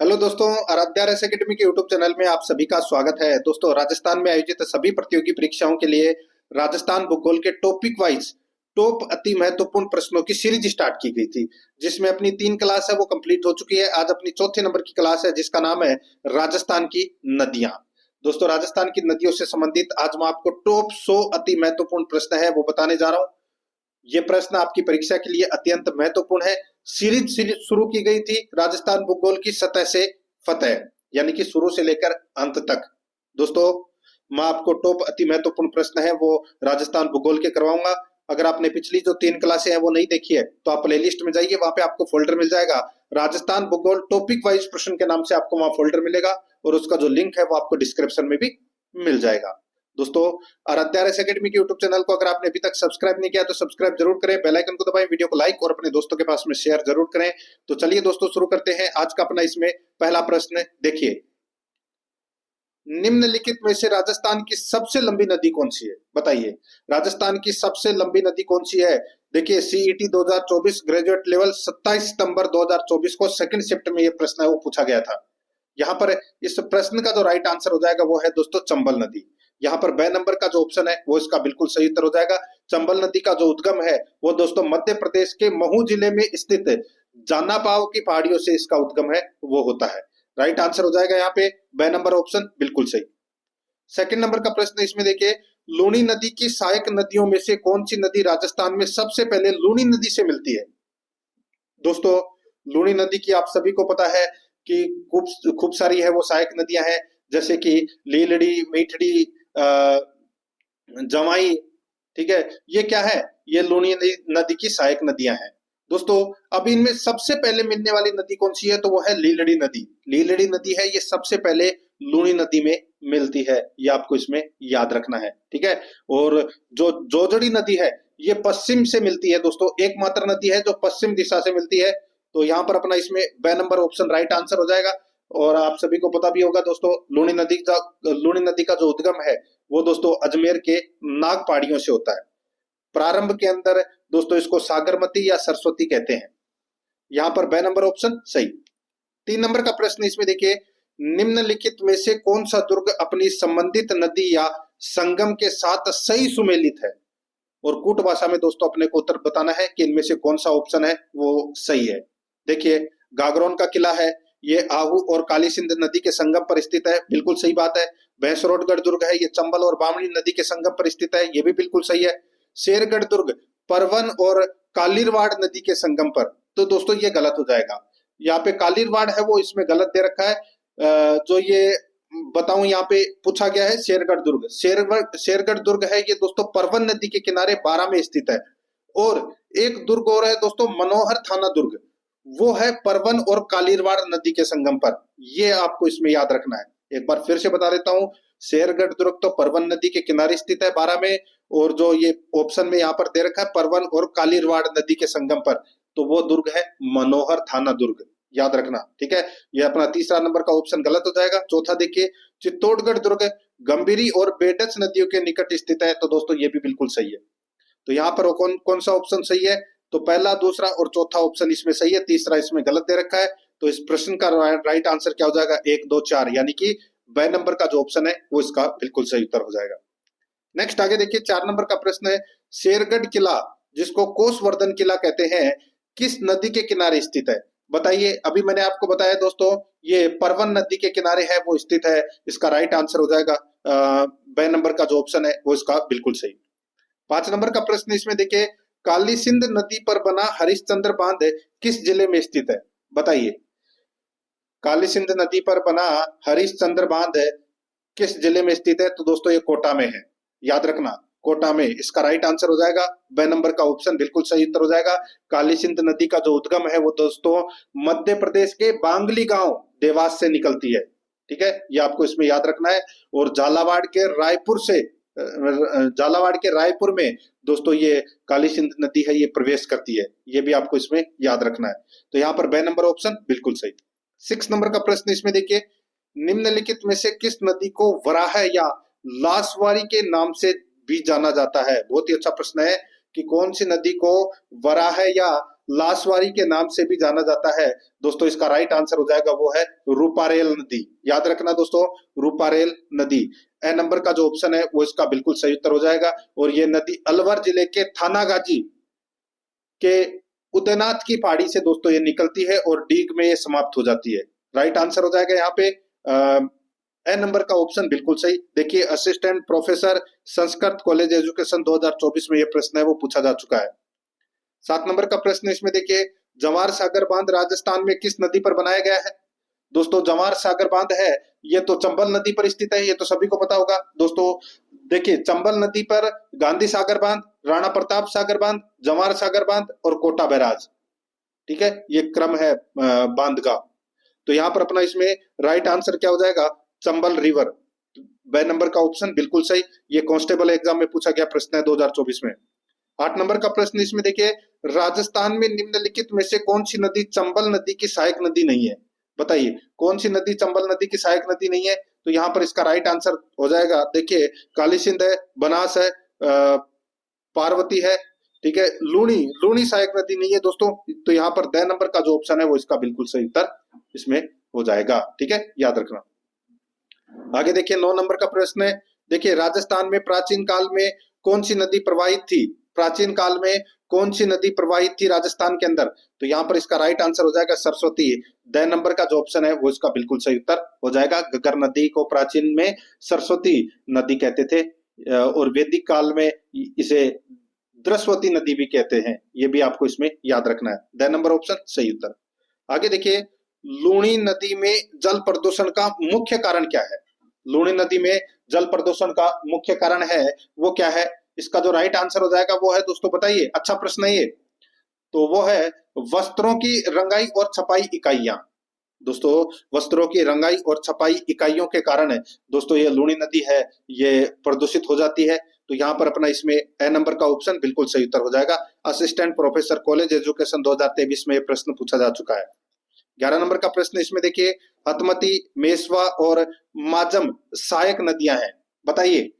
Hello दोस्तों, Aaradhya race academy के YouTube channel में आप सभी का स्वागत है। दोस्तों, राजस्थान में आयोजित सभी प्रतियोगी परीक्षाओं के लिए राजस्थान भूगोल के टॉपिक वाइज टॉप अति महत्वपूर्ण प्रश्नों की सीरीज स्टार्ट की गई थी, जिसमें अपनी 3 क्लास है वो कंप्लीट हो चुकी है। आज अपनी चौथे नंबर की क्लास है जिसका नाम है राजस्थान की नदियां। दोस्तों, राजस्थान की नदियों से संबंधित आज मैं आपको टॉप 100 अति महत्वपूर्ण प्रश्न है वो बताने जा रहा हूँ। ये प्रश्न आपकी परीक्षा के लिए अत्यंत महत्वपूर्ण है। सीरीज शुरू की गई थी राजस्थान भूगोल की सतह से फतह, यानी कि शुरू से लेकर अंत तक। दोस्तों, मैं आपको टॉप अति महत्वपूर्ण प्रश्न है वो राजस्थान भूगोल के करवाऊंगा। अगर आपने पिछली जो 3 क्लासें हैं वो नहीं देखी है तो आप प्ले लिस्ट में जाइए, वहां पे आपको फोल्डर मिल जाएगा राजस्थान भूगोल टॉपिक वाइज प्रश्न के नाम से, आपको वहां फोल्डर मिलेगा और उसका जो लिंक है वो आपको डिस्क्रिप्शन में भी मिल जाएगा। दोस्तों, आराध्या रेस एकेडमी के यूट्यूब चैनल को अगर आपने अभी तक सब्सक्राइब नहीं किया तो सब्सक्राइब जरूर करें, बेल आइकन को दबाएं, वीडियो को लाइक और अपने दोस्तों के पास में शेयर जरूर करें। तो चलिए दोस्तों, शुरू करते हैं आज का अपना इसमें पहला प्रश्न। देखिए, निम्नलिखित में से राजस्थान की सबसे लंबी नदी कौन सी है? बताइए, राजस्थान की सबसे लंबी नदी कौन सी है? देखिए, सीईटी 2024 ग्रेजुएट लेवल 27 सितंबर 2024 को सेकंड शिफ्ट में यह प्रश्न है वो पूछा गया था। यहाँ पर इस प्रश्न का जो राइट आंसर हो जाएगा वो है दोस्तों चंबल नदी। यहाँ पर ब नंबर का जो ऑप्शन है वो इसका बिल्कुल सही उत्तर हो जाएगा। चंबल नदी का जो उद्गम है वो दोस्तों मध्य प्रदेश के महू जिले में स्थित जानापाव की पहाड़ियों से इसका उद्गम है वो होता है। राइट आंसर हो जाएगा यहाँ पे ब नंबर ऑप्शन बिल्कुल सही। सेकंड नंबर का प्रश्न इसमें देखिए, लूनी नदी की सहायक नदियों में से कौन सी नदी राजस्थान में सबसे पहले लूनी नदी से मिलती है? दोस्तों, लूनी नदी की आप सभी को पता है कि खूब खूब सारी है वो सहायक नदियां हैं, जैसे कि लीलड़ी, मीठड़ी, जवाई। ठीक है, ये क्या है? ये लूनी नदी की सहायक नदियां हैं। दोस्तों, अब इनमें सबसे पहले मिलने वाली नदी कौन सी है? तो वो है लीलड़ी नदी। लीलड़ी नदी है ये सबसे पहले लूनी नदी में मिलती है, ये आपको इसमें याद रखना है। ठीक है, और जो जोजड़ी नदी है ये पश्चिम से मिलती है। दोस्तों, एकमात्र नदी है जो पश्चिम दिशा से मिलती है। तो यहाँ पर अपना इसमें ब नंबर ऑप्शन राइट आंसर हो जाएगा। और आप सभी को पता भी होगा दोस्तों, लूनी नदी का जो उद्गम है वो दोस्तों अजमेर के नाग पहाड़ियों से होता है। प्रारंभ के अंदर दोस्तों इसको सागरमती या सरस्वती कहते हैं। यहाँ पर ब नंबर ऑप्शन सही। 3 नंबर का प्रश्न इसमें देखिए, निम्नलिखित में से कौन सा दुर्ग अपनी संबंधित नदी या संगम के साथ सही सुमेलित है? और कूट भाषा में दोस्तों अपने को उत्तर बताना है कि इनमें से कौन सा ऑप्शन है वो सही है। देखिए, गागरोन का किला है, ये आहू और काली सिंध नदी के संगम पर स्थित है, बिल्कुल सही बात है। भैंसरोडगढ़ दुर्ग है, ये चंबल और बामणी नदी के संगम पर स्थित है, ये भी बिल्कुल सही है। शेरगढ़ दुर्ग परवन और कालिरवाड़ नदी के संगम पर, तो दोस्तों ये गलत हो जाएगा। यहाँ पे कालिरवाड़ है वो इसमें गलत दे रखा है। जो ये बताऊं यहाँ पे पूछा गया है शेरगढ़ दुर्ग। शेरगढ़ दुर्ग है ये दोस्तों परवन नदी के किनारे 12 में स्थित है। और एक दुर्ग और है दोस्तों मनोहर थाना दुर्ग, वो है परवन और कालिरवाड़ नदी के संगम पर। ये आपको इसमें याद रखना है। एक बार फिर से बता देता हूँ, शेरगढ़ दुर्ग तो परवन नदी के किनारे स्थित है 12 में, और जो ये ऑप्शन में यहाँ पर दे रखा है परवन और कालिरवाड़ नदी के संगम पर, तो वो दुर्ग है मनोहर थाना दुर्ग, याद रखना। ठीक है, ये अपना तीसरा नंबर का ऑप्शन गलत हो जाएगा। चौथा देखिए, चित्तौड़गढ़ दुर्ग गंभीरी और बेडच नदियों के निकट स्थित है, तो दोस्तों ये भी बिल्कुल सही है। तो यहाँ पर कौन कौन सा ऑप्शन सही है? तो पहला, दूसरा और चौथा ऑप्शन इसमें सही है, तीसरा इसमें गलत दे रखा है। तो इस प्रश्न का राइट आंसर क्या हो जाएगा? 1, 2, 4, यानी कि ब नंबर का जो ऑप्शन है वो इसका बिल्कुल सही उत्तर हो जाएगा। नेक्स्ट आगे देखिए, 4 नंबर का प्रश्न है, शेरगढ़ किला जिसको कोसवर्धन किला कहते हैं किस नदी के किनारे स्थित है? बताइए, अभी मैंने आपको बताया दोस्तों ये परवन नदी के किनारे है वो स्थित है, इसका राइट आंसर हो जाएगा ब नंबर का जो ऑप्शन है वो इसका बिल्कुल सही। 5 नंबर का प्रश्न इसमें देखिए, काली सिंध नदी पर बना हरिश्चंद्र बांध किस जिले में स्थित है? बताइए, काली सिंध नदी पर बना हरिश्चंद्र बांध किस जिले में स्थित है? तो दोस्तों ये कोटा में है, याद रखना, कोटा में। इसका राइट आंसर हो जाएगा ब नंबर का ऑप्शन बिल्कुल सही उत्तर हो जाएगा। काली सिंध नदी का जो उद्गम है वो दोस्तों मध्य प्रदेश के बांगली गांव देवास से निकलती है। ठीक है, ये आपको इसमें याद रखना है। और झालावाड़ के रायपुर में दोस्तों ये काली सिंध नदी है ये प्रवेश करती है, ये भी आपको इसमें याद रखना है। तो यहाँ पर ब नंबर ऑप्शन बिल्कुल सही। 6 नंबर का प्रश्न इसमें देखिए, निम्नलिखित में से किस नदी को वराह या लासवारी के नाम से भी जाना जाता है? बहुत ही अच्छा प्रश्न है कि कौन सी नदी को वराह या लासवारी के नाम से भी जाना जाता है। दोस्तों इसका राइट आंसर हो जाएगा वो है रूपारेल नदी। याद रखना दोस्तों, रूपारेल नदी। ए नंबर का जो ऑप्शन है वो इसका बिल्कुल सही उत्तर हो जाएगा। और ये नदी अलवर जिले के थानागाजी के उदयनाथ की पहाड़ी से दोस्तों ये निकलती है और डीग में ये समाप्त हो जाती है। राइट आंसर हो जाएगा यहाँ पे ए नंबर का ऑप्शन बिल्कुल सही। देखिए assistant professor Sanskrit college education 2024 में ये प्रश्न है वो पूछा जा चुका है। 7 नंबर का प्रश्न इसमें देखिए, जवार सागर बांध राजस्थान में किस नदी पर बनाया गया है? दोस्तों जवार सागर बांध है ये तो चंबल नदी पर स्थित है, ये तो सभी को पता होगा। दोस्तों देखिए चंबल नदी पर गांधी सागर बांध, राणा प्रताप सागर बांध, जवार सागर बांध और कोटा बैराज, ठीक है, ये क्रम है बांध का। तो यहाँ पर अपना इसमें राइट आंसर क्या हो जाएगा? चंबल रिवर। बे नंबर का ऑप्शन बिल्कुल सही। ये कांस्टेबल एग्जाम में पूछा गया प्रश्न है 2024 में। 8 नंबर का प्रश्न इसमें देखिए, राजस्थान में निम्नलिखित में से कौन सी नदी चंबल नदी की सहायक नदी नहीं है? बताइए कौन सी नदी चंबल नदी की सहायक नदी नहीं है? तो यहाँ पर इसका राइट आंसर हो जाएगा, देखिए काली सिंध है, बनास है, पार्वती है, ठीक है, लूणी, लूणी सहायक नदी नहीं है दोस्तों। तो यहाँ पर द नंबर का जो ऑप्शन है वो इसका बिल्कुल सही उत्तर इसमें हो जाएगा, ठीक है, याद रखना। आगे देखिए 9 नंबर का प्रश्न है, देखिए राजस्थान में प्राचीन काल में कौन सी नदी प्रवाहित थी? प्राचीन काल में कौन सी नदी प्रवाहित थी राजस्थान के अंदर? तो यहाँ पर इसका राइट आंसर हो जाएगा सरस्वती। द नंबर का जो ऑप्शन है वो इसका बिल्कुल सही उत्तर हो जाएगा। घग्गर नदी को प्राचीन में सरस्वती नदी कहते थे और वैदिक काल में इसे द्रस्वती नदी भी कहते हैं, ये भी आपको इसमें याद रखना है। द नंबर ऑप्शन सही उत्तर। आगे देखिए, लूणी नदी में जल प्रदूषण का मुख्य कारण क्या है? लूणी नदी में जल प्रदूषण का मुख्य कारण है वो क्या है? इसका जो राइट आंसर हो जाएगा वो है दोस्तों, बताइए, अच्छा प्रश्न है ये, तो वो है वस्त्रों की रंगाई और छपाई इकाइयां। दोस्तों वस्त्रों की रंगाई और छपाई इकाइयों के कारण है दोस्तों ये लूणी नदी है ये प्रदूषित हो जाती है। तो यहाँ पर अपना इसमें ए नंबर का ऑप्शन बिल्कुल सही उत्तर हो जाएगा। असिस्टेंट प्रोफेसर कॉलेज एजुकेशन 2023 में ये प्रश्न पूछा जा चुका है। 11 नंबर का प्रश्न इसमें देखिए, हतमती, मेसवा और माजम सहायक नदियां हैं। बताइए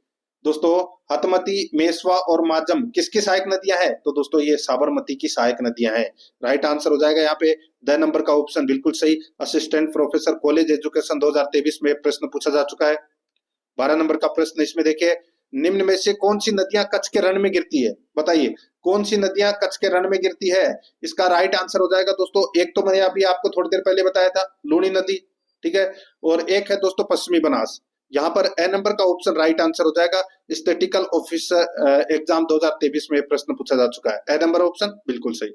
दोस्तों, हतमती, मेसवा और माजम किसकी सहायक नदियां हैं? तो दोस्तों ये साबरमती की सहायक नदियां हैं। राइट आंसर हो जाएगा यहाँ पे द नंबर का ऑप्शन बिल्कुल सही। असिस्टेंट प्रोफेसर कॉलेज एजुकेशन 2023 में प्रश्न पूछा जा चुका है। 12 नंबर का प्रश्न इसमें देखिए, निम्न में से कौन सी नदियां कच्छ के रण में गिरती है? बताइए कौन सी नदियां कच्छ के रण में गिरती है? इसका राइट आंसर हो जाएगा दोस्तों, एक तो मैंने अभी आपको थोड़ी देर पहले बताया था लूणी नदी, ठीक है, और एक है दोस्तों पश्चिमी बनास। यहाँ पर ए नंबर का ऑप्शन राइट आंसर हो जाएगा। स्टैटिकल ऑफिसर एग्जाम 2023 में प्रश्न पूछा जा चुका है। ए नंबर ऑप्शन बिल्कुल सही।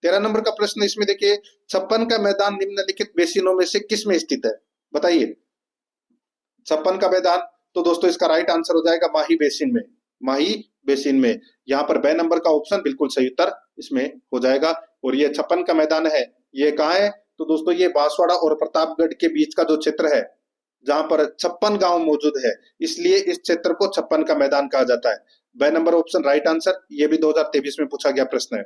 13 नंबर का प्रश्न इसमें देखिए, 56 का मैदान निम्नलिखित बेसिनों में से किस में स्थित है? बताइए 56 का मैदान, तो दोस्तों इसका राइट आंसर हो जाएगा माही बेसिन में। माही बेसिन में, यहाँ पर बे नंबर का ऑप्शन बिल्कुल सही उत्तर इसमें हो जाएगा। और ये 56 का मैदान है ये कहाँ है? तो दोस्तों ये बांसवाड़ा और प्रतापगढ़ के बीच का जो क्षेत्र है जहां पर 56 गांव मौजूद है, इसलिए इस क्षेत्र को 56 का मैदान कहा जाता है। बे नंबर ऑप्शन राइट आंसर, ये भी 2023 में पूछा गया प्रश्न है।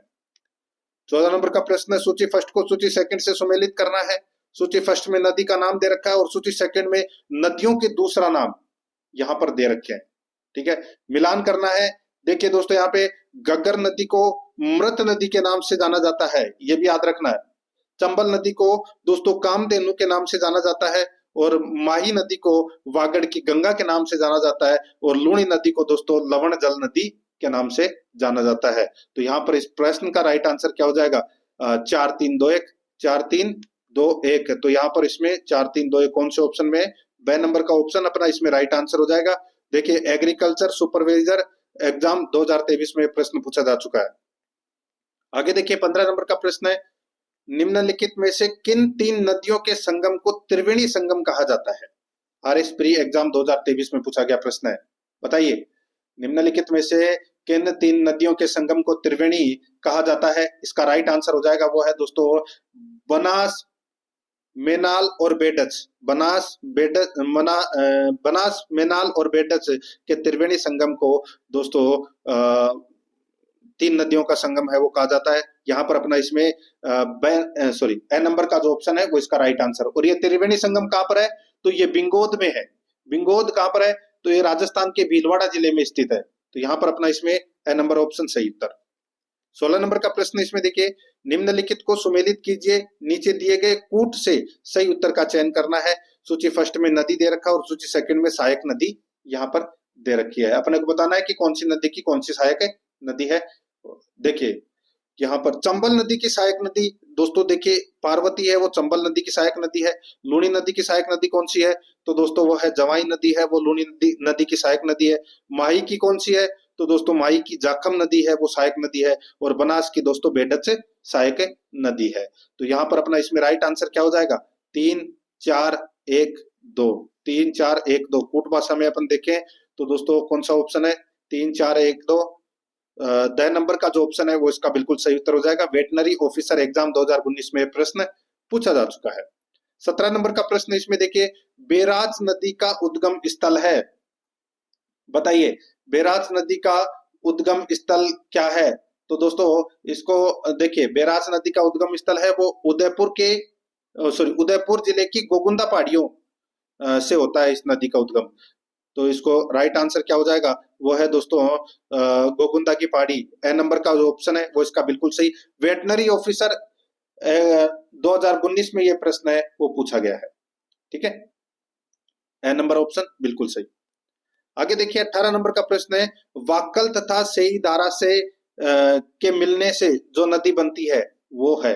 14 नंबर का प्रश्न है, सूची फर्स्ट को सूची सेकंड से सुमेलित करना है। सूची फर्स्ट में नदी का नाम दे रखा है और सूची सेकंड में नदियों के दूसरा नाम यहाँ पर दे रखे हैं, ठीक है, मिलान करना है। देखिए दोस्तों यहाँ पे घग्गर नदी को मृत नदी के नाम से जाना जाता है, ये भी याद रखना है। चंबल नदी को दोस्तों कामधेनु के नाम से जाना जाता है और माही नदी को वागड़ की गंगा के नाम से जाना जाता है और लूणी नदी को दोस्तों लवण जल नदी के नाम से जाना जाता है। तो यहाँ पर इस प्रश्न का राइट आंसर क्या हो जाएगा? 4 3 2 1, 4 3 2 1। तो यहाँ पर इसमें 4 3 2 1 कौन से ऑप्शन में? बे नंबर का ऑप्शन अपना इसमें राइट आंसर हो जाएगा। देखिए एग्रीकल्चर सुपरवाइजर एग्जाम 2023 में प्रश्न पूछा जा चुका है। आगे देखिए 15 नंबर का प्रश्न है, निम्नलिखित में से किन 3 नदियों के संगम को त्रिवेणी संगम कहा जाता है? आरएस प्री एग्जाम 2023 में पूछा गया प्रश्न है। बताइए निम्नलिखित में से किन 3 नदियों के संगम को त्रिवेणी कहा जाता है? इसका राइट आंसर हो जाएगा वो है दोस्तों बनास, मेनाल और बेडच। बनास, बेडच, बनास, मेनाल और बेडच के त्रिवेणी संगम को दोस्तों 3 नदियों का संगम है वो कहा जाता है। यहाँ पर अपना इसमें ए नंबर का जो ऑप्शन है वो इसका राइट आंसर। और ये त्रिवेणी संगम कहाँ पर है? तो ये बिंगोद में है। बिंगोद कहाँ पर है? तो ये राजस्थान के भीलवाड़ा जिले में स्थित है। तो यहाँ पर अपना इसमें ए नंबर ऑप्शन सही उत्तर। 16 नंबर का प्रश्न इसमें देखिए, निम्नलिखित को सुमेलित कीजिए, नीचे दिए गए कूट से सही उत्तर का चयन करना है। सूची फर्स्ट में नदी दे रखा है और सूची सेकंड में सहायक नदी यहाँ पर दे रखी है। अपने को बताना है कि कौन सी नदी की कौन सी सहायक नदी है। देखिए यहाँ पर चंबल नदी की सहायक नदी दोस्तों देखिए पार्वती है, वो चंबल नदी की सहायक नदी है। लूनी नदी की सहायक नदी कौन सी है, तो दोस्तों वो है जवाई नदी है, वो लूनी नदी की सहायक नदी है। माही की कौन सी है, तो दोस्तों माही की जाखम नदी है, वो सहायक नदी है। और बनास की दोस्तों बेडक से सहायक नदी है। तो यहाँ पर अपना इसमें राइट आंसर क्या हो जाएगा, 3 4 1 2, 3 4 1 2। कूट भाषा में अपन देखें तो दोस्तों कौन सा ऑप्शन है, 3 4 1 2। द नंबर का जो ऑप्शन है वो इसका बिल्कुल सही उत्तर हो जाएगा। वेटनरी ऑफिसर एग्जाम 2019 में प्रश्न पूछा जा चुका है। 17 नंबर का प्रश्न इसमें देखिए, बेराज नदी का उद्गम स्थल है, बताइए बेराज नदी का उद्गम स्थल क्या है। तो दोस्तों इसको देखिए, बेराज नदी का उद्गम स्थल है वो उदयपुर जिले की गोगुंदा पहाड़ियों से होता है इस नदी का उद्गम। तो इसको राइट आंसर क्या हो जाएगा, वो है दोस्तों गोगुंदा की पहाड़ी। ए नंबर का जो ऑप्शन है वो इसका बिल्कुल सही। वेटनरी ऑफिसर 2019 में ये प्रश्न है वो पूछा गया है, ठीक है। ए नंबर ऑप्शन बिल्कुल सही। आगे देखिए 18 नंबर का प्रश्न है, वाक्कल तथा सेई धारा से के मिलने से जो नदी बनती है वो है,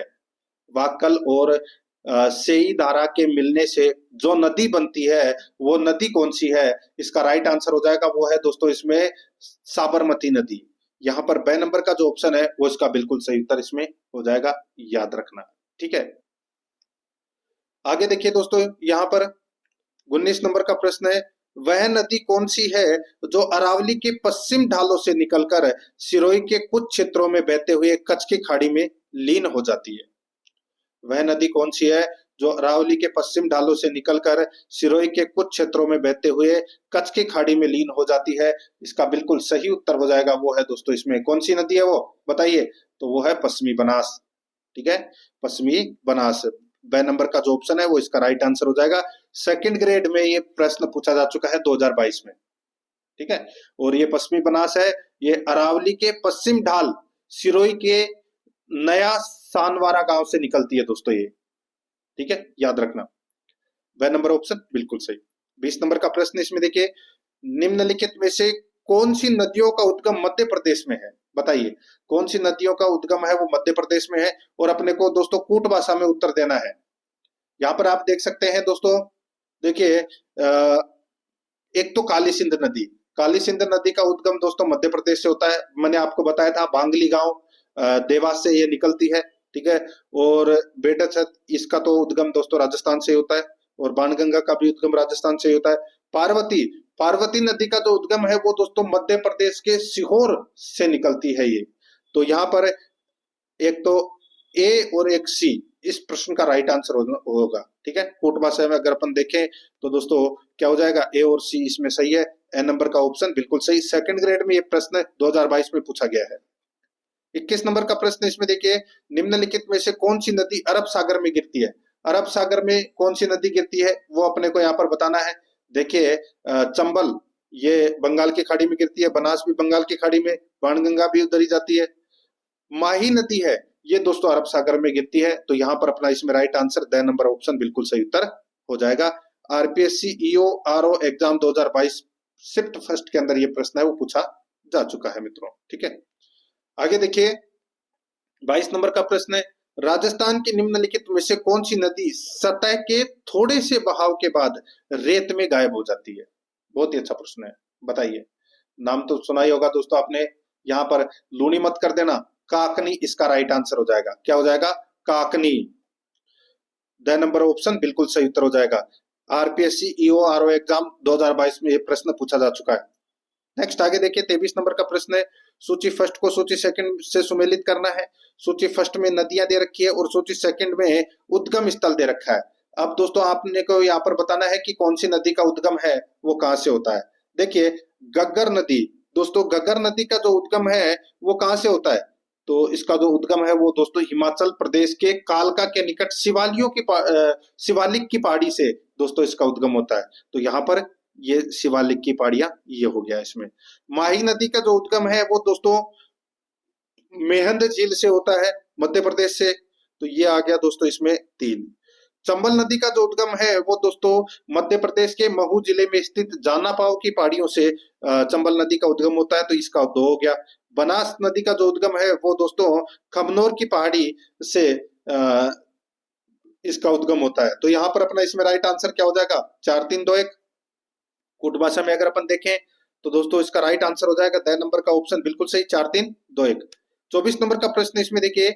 वाक्कल और सेई धारा के मिलने से जो नदी बनती है वो नदी कौन सी है। इसका राइट आंसर हो जाएगा वो है दोस्तों इसमें साबरमती नदी। यहाँ पर बे नंबर का जो ऑप्शन है वो इसका बिल्कुल सही उत्तर इसमें हो जाएगा, याद रखना, ठीक है। आगे देखिए दोस्तों यहाँ पर 19 नंबर का प्रश्न है, वह नदी कौन सी है जो अरावली के पश्चिम ढालों से निकलकर सिरोही के कुछ क्षेत्रों में बहते हुए कच्छ की खाड़ी में लीन हो जाती है। वह नदी कौन सी है जो अरावली के पश्चिम ढालों से निकलकर सिरोही के कुछ क्षेत्रों में बहते हुए कच्छ की खाड़ी में लीन हो जाती है। इसका बिल्कुल सही उत्तर हो जाएगा वो है दोस्तों इसमें कौन सी नदी है वो बताइए, तो वो है पश्चिमी बनास, ठीक है, पश्चिमी बनास। ब नंबर का जो ऑप्शन है वो इसका राइट आंसर हो जाएगा। सेकंड ग्रेड में ये प्रश्न पूछा जा चुका है 2022 में, ठीक है। और ये पश्चिमी बनास है, ये अरावली के पश्चिम ढाल सिरोही के नया सानवारा गांव से निकलती है दोस्तों ये, ठीक है, याद रखना। वह नंबर ऑप्शन बिल्कुल सही। 20 नंबर का प्रश्न इसमें देखिए, निम्नलिखित में से कौन सी नदियों का उद्गम मध्य प्रदेश में है, बताइए कौन सी नदियों का उद्गम है वो मध्य प्रदेश में है। और अपने को दोस्तों कूट भाषा में उत्तर देना है। यहाँ पर आप देख सकते हैं दोस्तों, देखिए एक तो काली सिंध नदी, काली सिंध नदी का उद्गम दोस्तों मध्य प्रदेश से होता है। मैंने आपको बताया था बांगली गांव देवास से ये निकलती है, ठीक है। और बेडक इसका तो उद्गम दोस्तों राजस्थान से होता है। और बाणगंगा का भी उद्गम राजस्थान से होता है। पार्वती नदी का जो उद्गम है वो दोस्तों मध्य प्रदेश के सीहोर से निकलती है ये। तो यहाँ पर एक तो ए और एक सी इस प्रश्न का राइट आंसर होगा, ठीक है। कूट भाषा में अगर अपन देखें तो दोस्तों क्या हो जाएगा, ए और सी इसमें सही है। ए नंबर का ऑप्शन बिल्कुल सही। सेकंड ग्रेड में ये प्रश्न 2022 में पूछा गया है। 21 नंबर का प्रश्न इसमें देखिए, निम्नलिखित में से कौन सी नदी अरब सागर में गिरती है। अरब सागर में कौन सी नदी गिरती है वो अपने को यहाँ पर बताना है। देखिए चंबल ये बंगाल की खाड़ी में गिरती है, बनास भी बंगाल की खाड़ी में, बाणगंगा भी उधर ही जाती है। माही नदी है ये दोस्तों अरब सागर में गिरती है। तो यहाँ पर अपना इसमें right answer the number option बिल्कुल सही उत्तर हो जाएगा। RPSC EO RO exam 2022 shift first के अंदर ये प्रश्न है वो पूछा जा चुका है मित्रों, ठीक है। आगे देखिए 22 नंबर का प्रश्न है, राजस्थान की निम्नलिखित में से कौन सी नदी सतह के थोड़े से बहाव के बाद रेत में गायब हो जाती है। बहुत ही अच्छा प्रश्न है, बताइए। नाम तो सुना ही होगा दोस्तों आपने, यहाँ पर लूनी मत कर देना, काकनी इसका राइट आंसर हो जाएगा। क्या हो जाएगा, काकनी। द नंबर ऑप्शन बिल्कुल सही उत्तर हो जाएगा। आरपीएससी ईओ आरओ एग्जाम 2022 में ये प्रश्न पूछा जा चुका है। नेक्स्ट आगे देखिए 23 नंबर का प्रश्न है, सूची फर्स्ट को सूची सेकंड से सुमेलित करना है। सूची फर्स्ट में नदियां दे रखी है और सूची सेकंड में उद्गम स्थल दे रखा है। अब दोस्तों आपने को यहाँ पर बताना है कि कौन सी नदी का उद्गम है वो कहाँ से होता है। देखिए गग्गर नदी, दोस्तों गग्गर नदी का जो उद्गम है वो कहाँ से होता है, तो इसका जो उद्गम है वो दोस्तों हिमाचल प्रदेश के कालका के निकट शिवालिक की पहाड़ी से दोस्तों इसका उद्गम होता है। तो यहाँ पर ये शिवालिक की पहाड़ियां ये हो गया इसमें। माही नदी का जो उद्गम है वो दोस्तों मेहंद झील से होता है मध्य प्रदेश से, तो ये आ गया दोस्तों इसमें 3। चंबल नदी का जो उद्गम है वो दोस्तों मध्य प्रदेश के महू जिले में स्थित जाना पाव की पहाड़ियों से चंबल नदी का उद्गम होता है, तो इसका 2 हो गया। बनास नदी का जो उद्गम है वो दोस्तों खमनोर की पहाड़ी से इसका उद्गम होता है। तो यहाँ पर अपना इसमें राइट आंसर क्या हो जाएगा, 4 3 2 1। कुट भाषा में अगर अपन देखें तो दोस्तों इसका राइट आंसर हो जाएगा द नंबर का ऑप्शन बिल्कुल सही, 4 3 2 1। 24 नंबर का प्रश्न इसमें देखिए,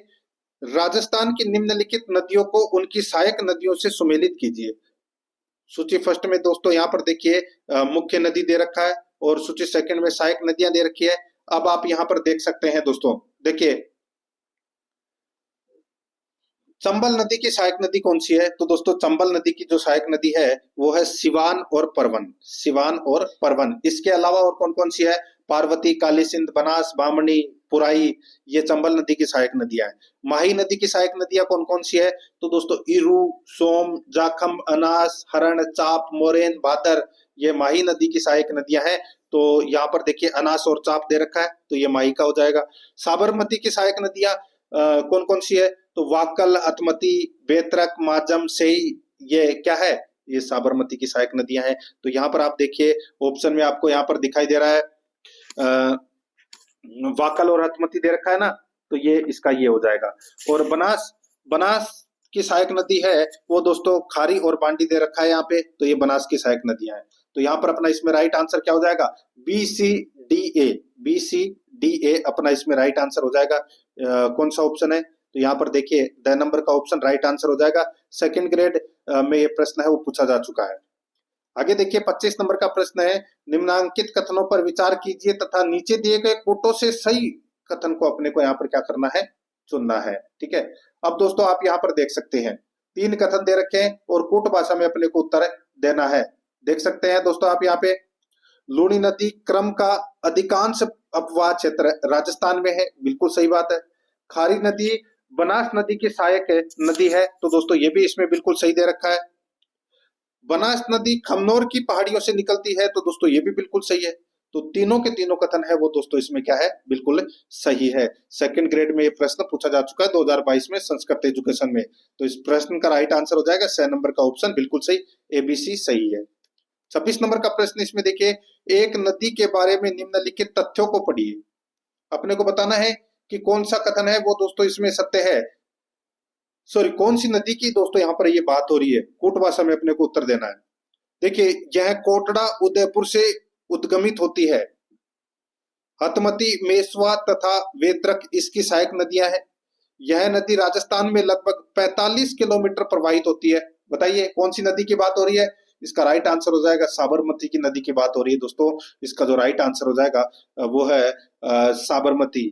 राजस्थान की निम्नलिखित नदियों को उनकी सहायक नदियों से सुमेलित कीजिए। सूची फर्स्ट में दोस्तों यहाँ पर देखिए मुख्य नदी दे रखा है और सूची सेकंड में सहायक नदियां दे रखी है। अब आप यहाँ पर देख सकते हैं दोस्तों, देखिए चंबल नदी की सहायक नदी कौन सी है, तो दोस्तों चंबल नदी की जो सहायक नदी है वो है सिवान और परवन, सिवान और परवन। इसके अलावा और कौन कौन सी है, पार्वती, काली सिंध, बनास, बामनी, पुराई, ये चंबल नदी की सहायक नदियां हैं। माही नदी की सहायक नदियां कौन कौन सी है, तो दोस्तों इरू, सोम, जाखम, अनास, हरण, चाप, मोरेन, भादर, ये माही नदी की सहायक नदियां हैं। तो यहाँ पर देखिए अनास और चाप दे रखा है, तो ये माही का हो जाएगा। साबरमती की सहायक नदियां कौन कौन सी है, तो वाकल, अतमती, बेतरक, माजम, सेई, ये क्या है, ये साबरमती की सहायक नदियां हैं। तो यहाँ पर आप देखिए ऑप्शन में आपको यहाँ पर दिखाई दे रहा है वाकल और हतमती दे रखा है ना, तो ये इसका ये हो जाएगा। और बनास, बनास की सहायक नदी है वो दोस्तों खारी और बांडी दे रखा है यहाँ पे, तो ये बनास की सहायक नदियां हैं। तो यहाँ पर अपना इसमें राइट आंसर क्या हो जाएगा, B C D A, B C D A अपना इसमें राइट आंसर हो जाएगा। कौन सा ऑप्शन है, तो यहाँ पर देखिए द नंबर का ऑप्शन राइट आंसर हो जाएगा। सेकंड ग्रेड में ये प्रश्न है वो पूछा जा चुका है। आगे देखिए 25 नंबर का प्रश्न है, निम्नांकित कथनों पर विचार कीजिए तथा नीचे दिए गए कोटों से सही कथन को अपने को यहाँ पर क्या करना है, चुनना है। ठीक है, अब दोस्तों आप यहाँ पर देख सकते हैं 3 कथन दे रखे हैं और कोट भाषा में अपने को उत्तर देना है। देख सकते हैं दोस्तों आप यहाँ पे, लूणी नदी क्रम का अधिकांश अपवाह क्षेत्र राजस्थान में है, बिल्कुल सही बात है। खारी नदी बनास नदी की सहायक नदी है, तो दोस्तों ये भी इसमें बिल्कुल सही दे रखा है। बनास नदी खमनोर की पहाड़ियों से निकलती है, तो दोस्तों ये भी बिल्कुल सही है। तो तीनों के तीनों कथन है वो दोस्तों इसमें क्या है, बिल्कुल सही है। सेकंड ग्रेड में ये प्रश्न पूछा जा चुका है 2022 में संस्कृत एजुकेशन में। तो इस प्रश्न का राइट आंसर हो जाएगा 6 नंबर का ऑप्शन बिल्कुल सही, एबीसी सही है। 26 नंबर का प्रश्न इसमें देखिए, एक नदी के बारे में निम्नलिखित तथ्यों को पढ़िए। अपने को बताना है कि कौन सा कथन है वो दोस्तों इसमें सत्य है, सॉरी कौन सी नदी की दोस्तों यहाँ पर ये बात हो रही है, कोट भाषा में अपने को उत्तर देना है। देखिए यह कोटड़ा उदयपुर से उद्गमित होती है, हतमती, मेसवा तथा वेत्रक इसकी सहायक नदियां हैं। यह नदी राजस्थान में लगभग 45 किलोमीटर प्रवाहित होती है। बताइए कौन सी नदी की बात हो रही है, इसका राइट आंसर हो जाएगा साबरमती की नदी की बात हो रही है दोस्तों। इसका जो राइट आंसर हो जाएगा वो है साबरमती।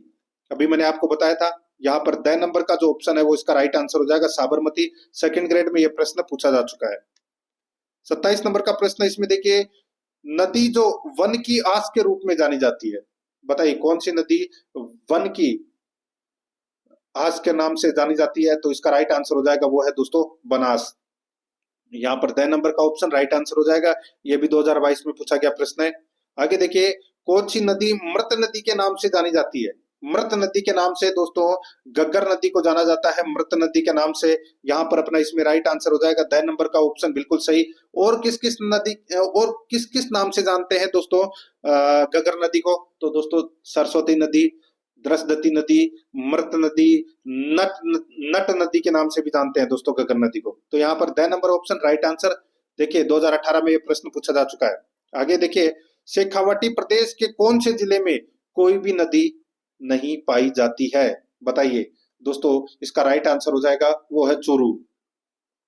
अभी मैंने आपको बताया था यहाँ पर द नंबर का जो ऑप्शन है वो इसका राइट आंसर हो जाएगा साबरमती। सेकंड ग्रेड में यह प्रश्न पूछा जा चुका है। 27 नंबर का प्रश्न इसमें देखिए, नदी जो वन की आस के रूप में जानी जाती है, बताइए कौन सी नदी वन की आस के नाम से जानी जाती है, तो इसका राइट आंसर हो जाएगा वो है दोस्तों बनास। यहाँ पर द नंबर का ऑप्शन राइट आंसर हो जाएगा, ये भी 2022 में पूछा गया प्रश्न है। आगे देखिए, कौन सी नदी मृत नदी के नाम से जानी जाती है, मृत नदी के नाम से दोस्तों गग्गर नदी को जाना जाता है, मृत नदी के नाम से। यहाँ पर अपना इसमें राइट आंसर हो जाएगा द नंबर का ऑप्शन बिल्कुल सही। और किस किस नदी और किस किस नाम से जानते हैं दोस्तों गग्गर नदी को, तो दोस्तों सरस्वती नदी, द्रसदती नदी, मृत नदी, नट नदी के नाम से भी जानते हैं दोस्तों गग्गर नदी को। तो यहाँ पर the number option right answer. देखिए 2018 में ये प्रश्न पूछा जा चुका है। आगे देखिए, शेखावाटी प्रदेश के कौन से जिले में कोई भी नदी नहीं पाई जाती है, बताइए दोस्तों इसका राइट आंसर हो जाएगा वो है चूरू,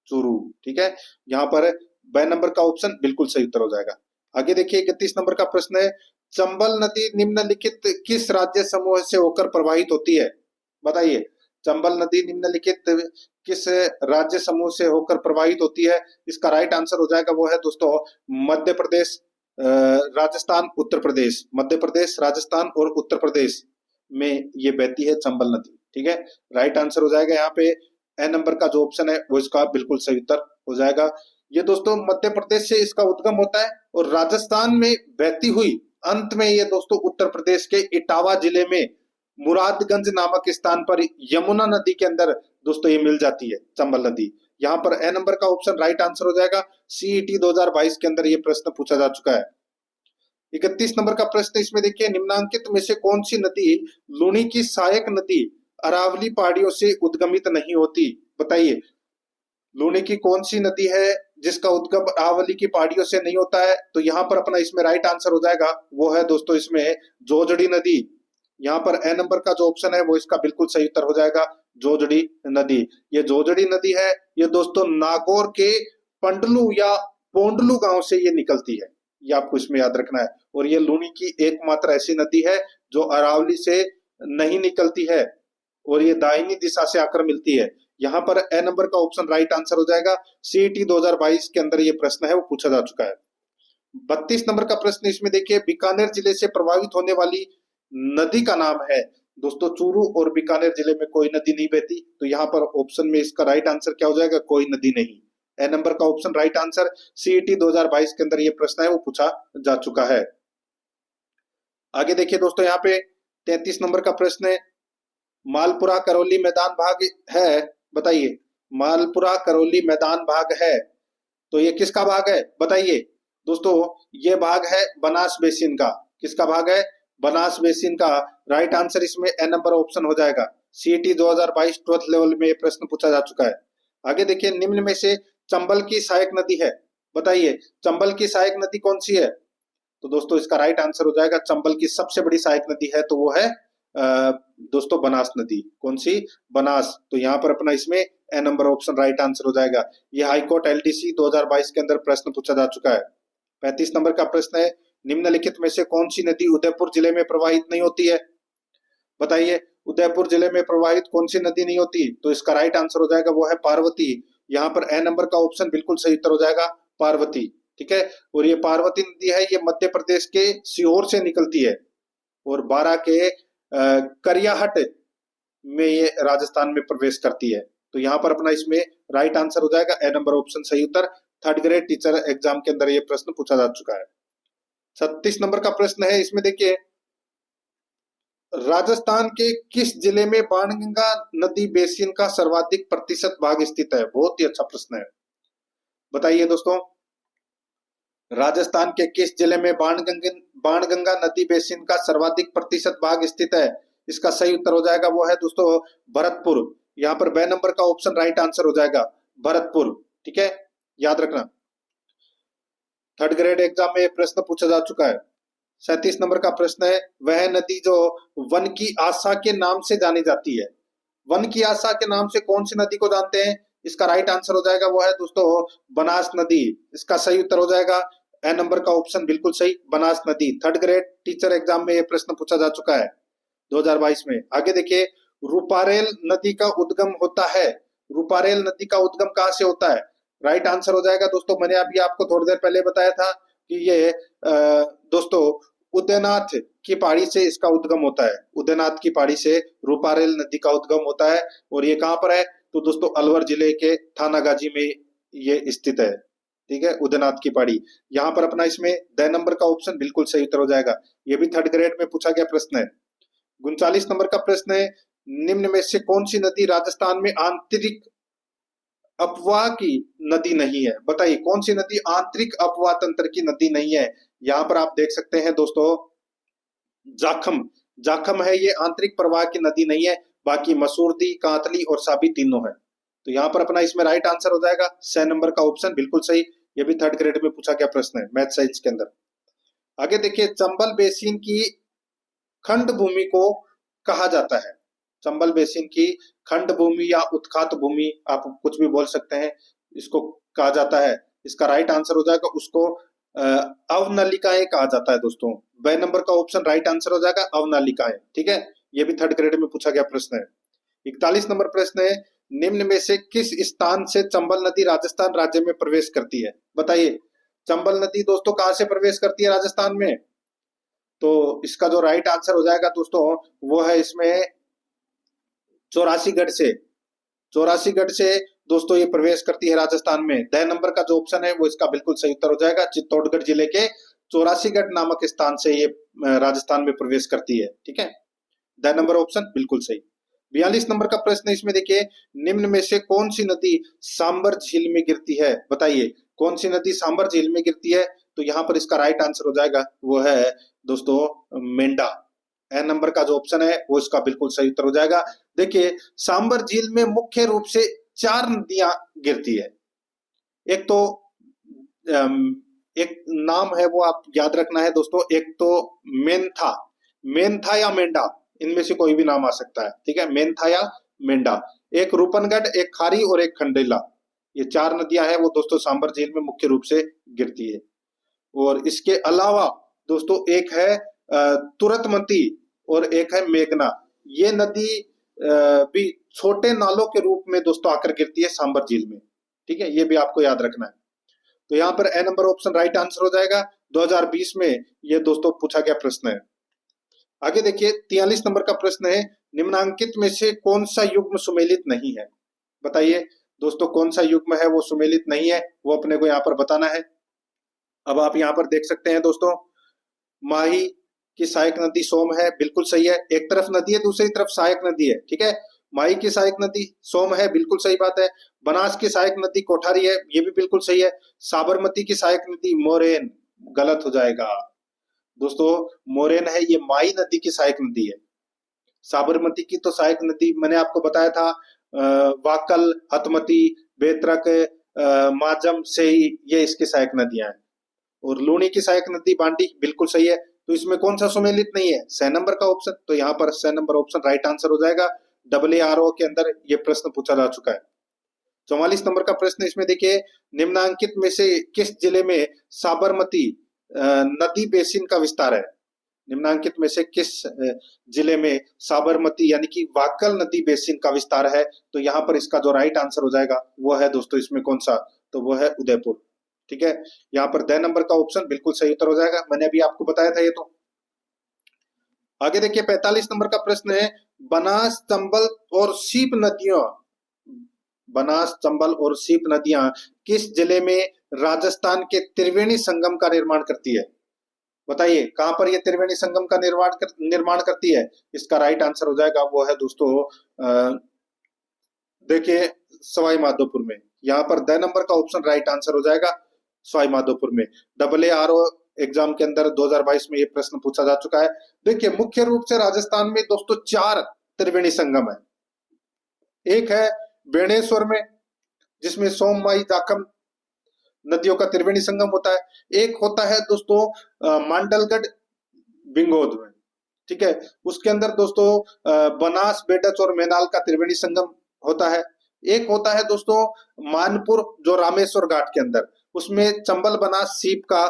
चूरू। ठीक है, यहाँ पर ब नंबर का ऑप्शन बिल्कुल सही उत्तर हो जाएगा। आगे देखिए 31 नंबर का प्रश्न है, चंबल नदी निम्नलिखित किस राज्य समूह से होकर प्रवाहित होती है, बताइए चंबल नदी निम्नलिखित किस राज्य समूह से होकर प्रवाहित होती है। इसका राइट आंसर हो जाएगा वो है दोस्तों मध्य प्रदेश, राजस्थान, उत्तर प्रदेश, मध्य प्रदेश, राजस्थान और उत्तर प्रदेश में ये बहती है चंबल नदी। ठीक है, राइट आंसर हो जाएगा यहाँ पे ए नंबर का जो ऑप्शन है वो इसका बिल्कुल सही उत्तर हो जाएगा। ये दोस्तों मध्य प्रदेश से इसका उद्गम होता है और राजस्थान में बहती हुई अंत में ये दोस्तों उत्तर प्रदेश के इटावा जिले में मुरादगंज नामक स्थान पर यमुना नदी के अंदर दोस्तों ये मिल जाती है चंबल नदी। यहाँ पर ए नंबर का ऑप्शन राइट आंसर हो जाएगा। सीईटी 2022 के अंदर ये प्रश्न पूछा जा चुका है। 31 नंबर का प्रश्न इसमें देखिए, निम्नांकित में से कौन सी नदी लूनी की सहायक नदी अरावली पहाड़ियों से उद्गमित नहीं होती? बताइए, लूनी की कौन सी नदी है जिसका उद्गम अरावली की पहाड़ियों से नहीं होता है? तो यहाँ पर अपना इसमें राइट आंसर हो जाएगा, वो है दोस्तों इसमें जोजड़ी नदी। यहाँ पर ए नंबर का जो ऑप्शन है वो इसका बिल्कुल सही उत्तर हो जाएगा, जोजड़ी नदी। ये जोजड़ी नदी है, ये दोस्तों नागौर के पंडलू या पोंडलू गांव से ये निकलती है, ये आपको इसमें याद रखना है। और ये लूनी की एकमात्र ऐसी नदी है जो अरावली से नहीं निकलती है और ये दाहिनी दिशा से आकर मिलती है। यहाँ पर ए नंबर का ऑप्शन राइट आंसर हो जाएगा। सीईटी 2022 के अंदर ये प्रश्न है वो पूछा जा चुका है। 32 नंबर का प्रश्न इसमें देखिए, बीकानेर जिले से प्रभावित होने वाली नदी का नाम है। दोस्तों चूरू और बीकानेर जिले में कोई नदी नहीं बहती, तो यहाँ पर ऑप्शन में इसका राइट आंसर क्या हो जाएगा? कोई नदी नहीं। ए नंबर का ऑप्शन राइट आंसर। सीईटी 2022 के अंदर ये प्रश्न है वो पूछा जा चुका है। आगे देखिए दोस्तों, यहाँ पे 33 नंबर का प्रश्न है, मालपुरा करौली मैदान भाग है, बताइए मालपुरा करौली मैदान भाग है तो ये किसका भाग है? बताइए दोस्तों, ये भाग है बनास बेसिन का। किसका भाग है? बनास बेसिन का। राइट आंसर इसमें ए नंबर ऑप्शन हो जाएगा। सीईटी 2022 12th लेवल में ये प्रश्न पूछा जा चुका है। आगे देखिए, निम्न में से चंबल की सहायक नदी है, बताइए चंबल की सहायक नदी कौन सी है? तो दोस्तों इसका राइट आंसर हो जाएगा, चंबल की सबसे बड़ी सहायक नदी है तो वो है दोस्तों बनास नदी। कौन सी? बनास। तो यहाँ पर अपना इसमें ए नंबर ऑप्शन राइट आंसर हो जाएगा। ये हाईकोर्ट एलडीसी 2022 के अंदर प्रश्न पूछा जा चुका है। 35 नंबर का प्रश्न है, निम्नलिखित में से कौन सी नदी उदयपुर जिले में प्रवाहित नहीं होती है? बताइए उदयपुर जिले में प्रवाहित कौन सी नदी नहीं होती? तो इसका राइट आंसर हो जाएगा, वो है पार्वती। यहाँ पर ए नंबर का ऑप्शन बिल्कुल सही उत्तर हो जाएगा, पार्वती। ठीक है, और ये पार्वती नदी है, ये मध्य प्रदेश के सीहोर से निकलती है और बारां के करियाहट में ये राजस्थान में प्रवेश करती है। तो यहाँ पर अपना इसमें राइट आंसर हो जाएगा, ए नंबर ऑप्शन सही उत्तर। 3rd ग्रेड टीचर एग्जाम के अंदर ये प्रश्न पूछा जा चुका है। 36 नंबर का प्रश्न है, इसमें देखिए, राजस्थान के किस जिले में बाणगंगा नदी बेसिन का सर्वाधिक प्रतिशत भाग स्थित है? बहुत ही अच्छा प्रश्न है, बताइए दोस्तों, राजस्थान के किस जिले में बाणगंगा नदी बेसिन का सर्वाधिक प्रतिशत भाग स्थित है? इसका सही उत्तर हो जाएगा, वो है दोस्तों भरतपुर। यहाँ पर बे नंबर का ऑप्शन राइट आंसर हो जाएगा, भरतपुर। ठीक है, याद रखना, 3rd ग्रेड एग्जाम में प्रश्न पूछा जा चुका है। 37 नंबर का प्रश्न है, वह नदी जो वन की आशा के नाम से जानी जाती है। वन की आशा के नाम से कौन सी नदी को जानते हैं? इसका राइट आंसर हो जाएगा, वो है दोस्तों बनास नदी। इसका सही उत्तर हो जाएगा ए नंबर का ऑप्शन बिल्कुल सही, बनास नदी। 3rd ग्रेड टीचर एग्जाम में यह प्रश्न पूछा जा चुका है 2022 में। आगे देखिए, रूपारेल नदी का उद्गम होता है। रूपारेल नदी का उद्गम कहाँ से होता है? राइट आंसर हो जाएगा दोस्तों, मैंने अभी आपको थोड़ी देर पहले बताया था कि ये दोस्तों उदयनाथ की पहाड़ी से इसका उद्गम होता है। उदयनाथ की पहाड़ी से रूपारेल नदी का उद्गम होता है और ये कहाँ पर है? तो दोस्तों अलवर जिले के थानागाजी में ये स्थित है। ठीक है, उदयनाथ की पहाड़ी। यहाँ पर अपना इसमें द नंबर का ऑप्शन बिल्कुल सही उत्तर हो जाएगा। ये भी 3rd ग्रेड में पूछा गया प्रश्न है। 39 नंबर का प्रश्न है, निम्न में से कौन सी नदी राजस्थान में आंतरिक अपवाह की नदी नहीं है? बताइए कौन सी नदी आंतरिक अपवाह तंत्र की नदी नहीं है? यहाँ पर आप देख सकते हैं दोस्तों, जाखम। जाखम है, ये आंतरिक प्रवाह की नदी नहीं है, बाकी मसूरदी, कांतली और साबी तीनों है। तो यहाँ पर अपना इसमें राइट आंसर हो जाएगा 6 नंबर का ऑप्शन बिल्कुल सही। ये भी 3rd ग्रेड में पूछा गया प्रश्न है मैथ साइंस के अंदर। आगे देखिए, चंबल बेसिन की खंड भूमि को कहा जाता है। चंबल बेसिन की खंड भूमि या उत्खात भूमि, आप कुछ भी बोल सकते हैं, इसको कहा जाता है। इसका राइट आंसर हो जाएगा, उसको अवनलिकाएं कहा जाता है दोस्तों। बे नंबर का ऑप्शन राइट आंसर हो जाएगा, अवनलिकाएं। ठीक है, ये भी 3rd ग्रेड में पूछा गया प्रश्न है। 41 नंबर प्रश्न है, निम्न में से किस स्थान से चंबल नदी राजस्थान राज्य में प्रवेश करती है? बताइए चंबल नदी दोस्तों कहां से प्रवेश करती है राजस्थान में? तो इसका जो राइट आंसर हो जाएगा दोस्तों, वो है इसमें चौरासीगढ़ से। चौरासीगढ़ से दोस्तों ये प्रवेश करती है राजस्थान में। द नंबर का जो ऑप्शन है वो इसका बिल्कुल सही उत्तर हो जाएगा, चित्तौड़गढ़ जिले के चौरासीगढ़ नामक स्थान से ये राजस्थान में प्रवेश करती है। ठीक है, द नंबर ऑप्शन बिल्कुल सही। 42 नंबर का प्रश्न है, इसमें देखिए निम्न में से कौन सी नदी सांबर झील में गिरती है? बताइए कौन सी नदी सांबर झील में गिरती है? तो यहाँ पर इसका राइट आंसर हो जाएगा वो है दोस्तों मेंढा। ए नंबर का जो ऑप्शन है वो इसका बिल्कुल सही उत्तर हो जाएगा। देखिए सांबर झील में मुख्य रूप से 4 नदियां गिरती है। एक तो एक नाम है वो आप याद रखना है दोस्तों, एक तो मेंथा, मेंथा या मेंढा, इनमें से कोई भी नाम आ सकता है, ठीक है, मेंथा या मेंढा। एक रूपनगढ़, एक खारी और एक खंडेला, ये 4 नदियां हैं वो दोस्तों सांबर झील में मुख्य रूप से गिरती है। और इसके अलावा दोस्तों एक है तुरतमती और एक है मेघना। ये नदी भी छोटे नालों के रूप में दोस्तों आकर गिरती है सांबर झील में, ठीक है, ये भी आपको याद रखना है। तो यहाँ पर ए नंबर ऑप्शन राइट आंसर हो जाएगा। 2020 में ये दोस्तों पूछा गया प्रश्न है। आगे देखिए 43 नंबर का प्रश्न है, निम्नांकित में से कौन सा युग्म सुमेलित नहीं है? बताइए दोस्तों कौन सा युग्म है वो सुमेलित नहीं है, वो अपने को यहाँ पर बताना है। अब आप यहाँ पर देख सकते हैं दोस्तों, माही की सहायक नदी सोम है, बिल्कुल सही है। एक तरफ नदी है, दूसरी तरफ सहायक नदी है, ठीक है। माही की सहायक नदी सोम है, बिल्कुल सही बात है। बनास की सहायक नदी कोठारी है, ये भी बिल्कुल सही है। साबरमती की सहायक नदी मोरेन, गलत हो जाएगा दोस्तों, मोरेन है, ये माही नदी की सहायक नदी है। साबरमती की तो सहायक नदी मैंने आपको बताया था वाकल, हतमती, बेतरक, माजम से ये इसकी सहायक नदियां हैं। और लूनी की सहायक नदी बांडी, बिल्कुल सही है। तो इसमें कौन सा सुमेलित नहीं है? स नंबर का ऑप्शन। तो यहाँ पर स नंबर ऑप्शन राइट आंसर हो जाएगा। AARO के अंदर ये प्रश्न पूछा जा चुका है। 44 नंबर का प्रश्न, इसमें देखिए निम्नांकित में से किस जिले में साबरमती नदी बेसिन का विस्तार है? निम्नांकित में से किस जिले में साबरमती यानी कि वाकल नदी बेसिन का विस्तार है? तो यहाँ पर इसका जो राइट आंसर हो जाएगा वो है दोस्तों इसमें कौन सा? तो वो है उदयपुर, ठीक है। यहाँ पर द नंबर का ऑप्शन बिल्कुल सही उत्तर हो जाएगा, मैंने अभी आपको बताया था ये तो। आगे देखिए 45 नंबर का प्रश्न है, बनास, चंबल और सीप नदियां, बनास, चंबल और सीप नदियां किस जिले में राजस्थान के त्रिवेणी संगम का निर्माण करती है? बताइए कहां पर ये त्रिवेणी संगम का निर्माण करती है? इसका राइट आंसर हो जाएगा वो है दोस्तों देखिए सवाई माधोपुर में। यहाँ पर द नंबर का ऑप्शन राइट आंसर हो जाएगा सवाई माधोपुर में। AARO एग्जाम के अंदर 2022 में ये प्रश्न पूछा जा चुका है। देखिए मुख्य रूप से राजस्थान में दोस्तों 4 त्रिवेणी संगम है। एक है बेणेश्वर में, जिसमें सोम, माई, जाखम नदियों का त्रिवेणी संगम होता है। एक होता है दोस्तों मांडलगढ़, बिंगोद में, ठीक है। उसके अंदर दोस्तों बनास, बेडच और मेनाल का त्रिवेणी संगम होता है। एक होता है दोस्तों मानपुर, जो रामेश्वर घाट के अंदर, उसमें चंबल, बनास, सीप का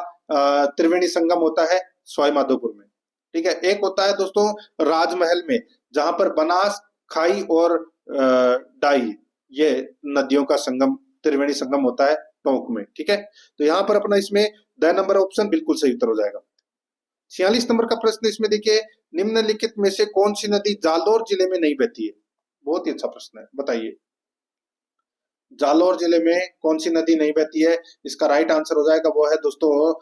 त्रिवेणी संगम होता है सवाई माधोपुर में, ठीक है। एक होता है दोस्तों राजमहल में, जहां पर बनास, खाई और डाई, ये नदियों का संगम, त्रिवेणी संगम होता है टोंक में, ठीक है। तो यहाँ पर अपना इसमें द नंबर ऑप्शन बिल्कुल सही उत्तर हो जाएगा। 46 नंबर का प्रश्न, इसमें देखिए निम्नलिखित में से कौन सी नदी जालौर जिले में नहीं बहती है? बहुत ही अच्छा प्रश्न है, बताइए जालौर जिले में कौन सी नदी नहीं बहती है? इसका राइट आंसर हो जाएगा वो है दोस्तों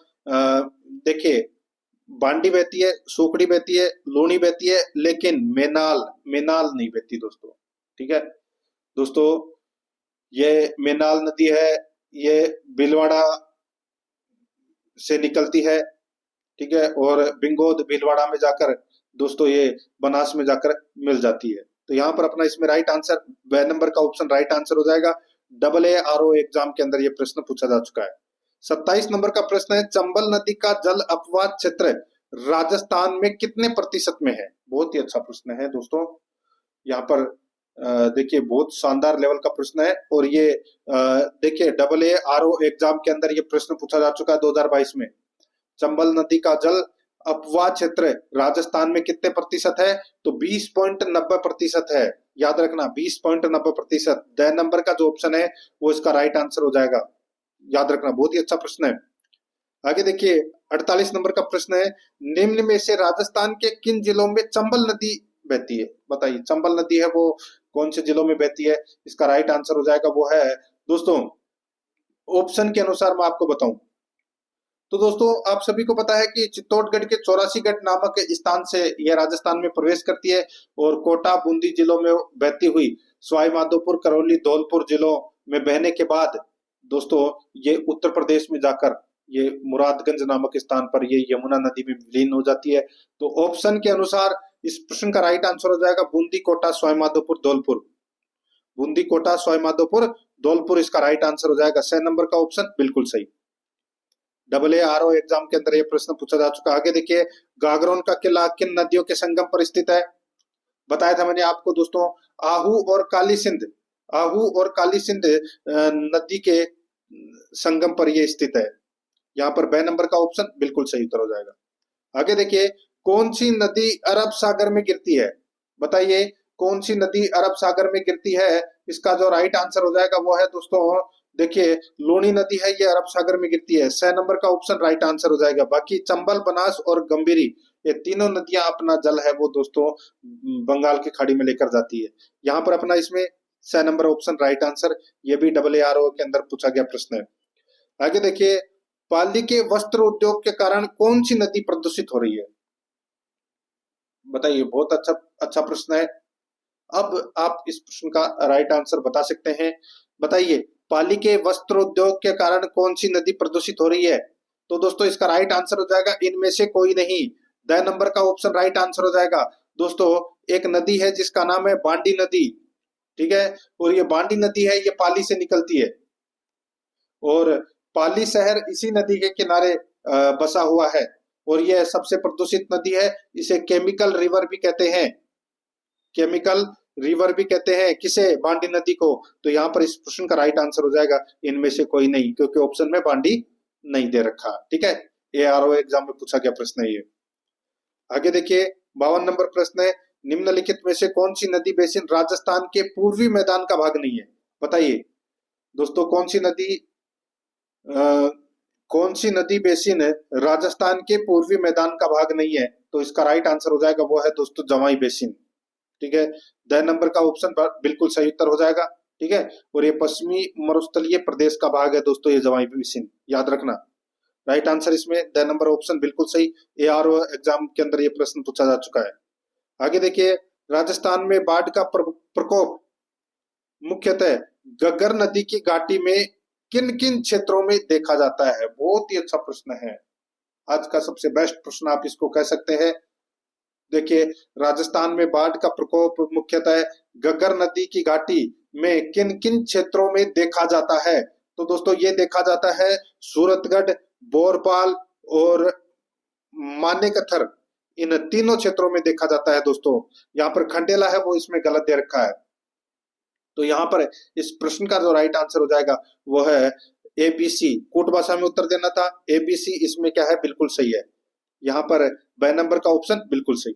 देखिए बांडी बहती है, सूखड़ी बहती है, लूनी बहती है, लेकिन मेनाल, मेनाल नहीं बहती दोस्तों, ठीक है। दोस्तों ये मेनाल नदी है, ये भीलवाड़ा से निकलती है, ठीक है, और बिंगोद भीलवाड़ा में जाकर दोस्तों ये बनास में जाकर मिल जाती है। तो यहाँ पर अपना इसमें राइट आंसर ब नंबर का ऑप्शन राइट आंसर हो जाएगा। AARO एग्जाम के अंदर ये प्रश्न पूछा जा चुका है। 27 नंबर का प्रश्न है, चंबल नदी का जल अपवाद क्षेत्र राजस्थान में कितने प्रतिशत में है? बहुत ही अच्छा प्रश्न है दोस्तों। यहाँ पर देखिए बहुत शानदार लेवल का प्रश्न है। और ये देखिए AARO एग्जाम के अंदर ये प्रश्न पूछा जा चुका है 2022 में। चंबल नदी का जल अपवाद क्षेत्र राजस्थान में कितने प्रतिशत है? तो 20.90% है, याद रखना 20.90%। द नंबर का जो ऑप्शन है वो इसका राइट आंसर हो जाएगा, याद रखना, बहुत ही अच्छा प्रश्न है। आगे देखिए 48 नंबर का प्रश्न है, निम्न में से राजस्थान के किन जिलों में चंबल नदी बहती है? बताइए चंबल नदी है वो कौन से जिलों में बहती है? इसका राइट आंसर हो जाएगा वो है दोस्तों, ऑप्शन के अनुसार मैं आपको बताऊं, तो दोस्तों आप सभी को पता है कि चित्तौड़गढ़ के 84 नामक स्थान से यह राजस्थान में प्रवेश करती है और कोटा बूंदी जिलों में बहती हुई सवाई माधोपुर करौली धौलपुर जिलों में बहने के बाद दोस्तों ये उत्तर प्रदेश में जाकर ये मुरादगंज नामक स्थान पर ये यमुना नदी में विलीन हो जाती है। तो ऑप्शन के अनुसार इस प्रश्न का राइट आंसर हो जाएगा बूंदी कोटा सवाई माधोपुर धौलपुर। बूंदी कोटा सवाई माधोपुर धौलपुर इसका राइट आंसर हो जाएगा। 6 नंबर का ऑप्शन बिल्कुल सही। AARO एग्जाम के अंदर यह प्रश्न पूछा जा चुका है। आगे देखिए, गागरोन का किला किन नदियों के संगम पर स्थित है? बताया था मैंने आपको दोस्तों, आहू और काली सिंध, आहू और काली सिंध नदी के संगम पर यह स्थित है। यहाँ पर 2 नंबर का ऑप्शन बिल्कुल सही उत्तर हो जाएगा। आगे देखिए, कौन सी नदी अरब सागर में गिरती है? बताइए कौन सी नदी अरब सागर में गिरती है? इसका जो राइट आंसर हो जाएगा वो है दोस्तों, देखिए लूनी नदी है, ये अरब सागर में गिरती है। 6 नंबर का ऑप्शन राइट आंसर हो जाएगा। बाकी चंबल, बनास और गंभीरी, ये तीनों नदियां अपना जल है वो दोस्तों बंगाल की खाड़ी में लेकर जाती है। यहाँ पर अपना इसमें 6 नंबर ऑप्शन राइट आंसर। ये भी AARO के अंदर पूछा गया प्रश्न है। आगे देखिए, पाली के वस्त्र उद्योग के कारण कौन सी नदी प्रदूषित हो रही है? बताइए, बहुत अच्छा प्रश्न है। अब आप इस प्रश्न का राइट आंसर बता सकते हैं। बताइए, पाली के वस्त्र उद्योग के कारण कौन सी नदी प्रदूषित हो रही है? तो दोस्तों इसका राइट आंसर हो जाएगा इनमें से कोई नहीं। 10 नंबर का ऑप्शन राइट आंसर हो जाएगा। दोस्तों एक नदी है जिसका नाम है बांडी नदी, ठीक है, और ये बांडी नदी है, ये पाली से निकलती है और पाली शहर इसी नदी के किनारे बसा हुआ है और यह सबसे प्रदूषित नदी है। इसे केमिकल रिवर भी कहते हैं, केमिकल रिवर भी कहते हैं किसे? बांडी नदी को। तो यहाँ पर इस प्रश्न का राइट आंसर हो जाएगा इनमें से कोई नहीं, क्योंकि ऑप्शन में बांडी नहीं दे रखा। ठीक है, ARO एग्जाम में पूछा गया प्रश्न है ये। आगे देखिए, 52 नंबर प्रश्न है, निम्नलिखित में से कौन सी नदी बेसिन राजस्थान के पूर्वी मैदान का भाग नहीं है? बताइए दोस्तों, कौन सी नदी बेसिन राजस्थान के पूर्वी मैदान का भाग नहीं है? तो इसका राइट आंसर हो जाएगा वो है दोस्तों जवाई बेसिन। ठीक है, 10 नंबर का ऑप्शन बिल्कुल सही उत्तर हो जाएगा। ठीक है, और ये पश्चिमी मरुस्थलीय प्रदेश का भाग है दोस्तों, ये जवाई बेसिन, याद रखना। राइट आंसर इसमें 10 नंबर ऑप्शन बिल्कुल सही। ARO एग्जाम के अंदर ये प्रश्न पूछा जा चुका है। आगे देखिए, राजस्थान में बाढ़ का प्रकोप मुख्यतः घग्गर नदी की घाटी में किन किन क्षेत्रों में देखा जाता है? बहुत ही अच्छा प्रश्न है, आज का सबसे बेस्ट प्रश्न आप इसको कह सकते हैं। देखिए, राजस्थान में बाढ़ का प्रकोप मुख्यतः घग्गर नदी की घाटी में किन किन क्षेत्रों में देखा जाता है? तो दोस्तों ये देखा जाता है सूरतगढ़, बोरपाल और मानेकथर, इन तीनों क्षेत्रों में देखा जाता है दोस्तों। यहाँ पर खंडेला है वो इसमें गलत दे रखा है। तो यहाँ पर इस प्रश्न का जो राइट आंसर हो जाएगा वो है ABC। कूट भाषा में उत्तर देना था, ABC इसमें क्या है, बिल्कुल सही है। यहाँ पर 2 नंबर का ऑप्शन बिल्कुल सही।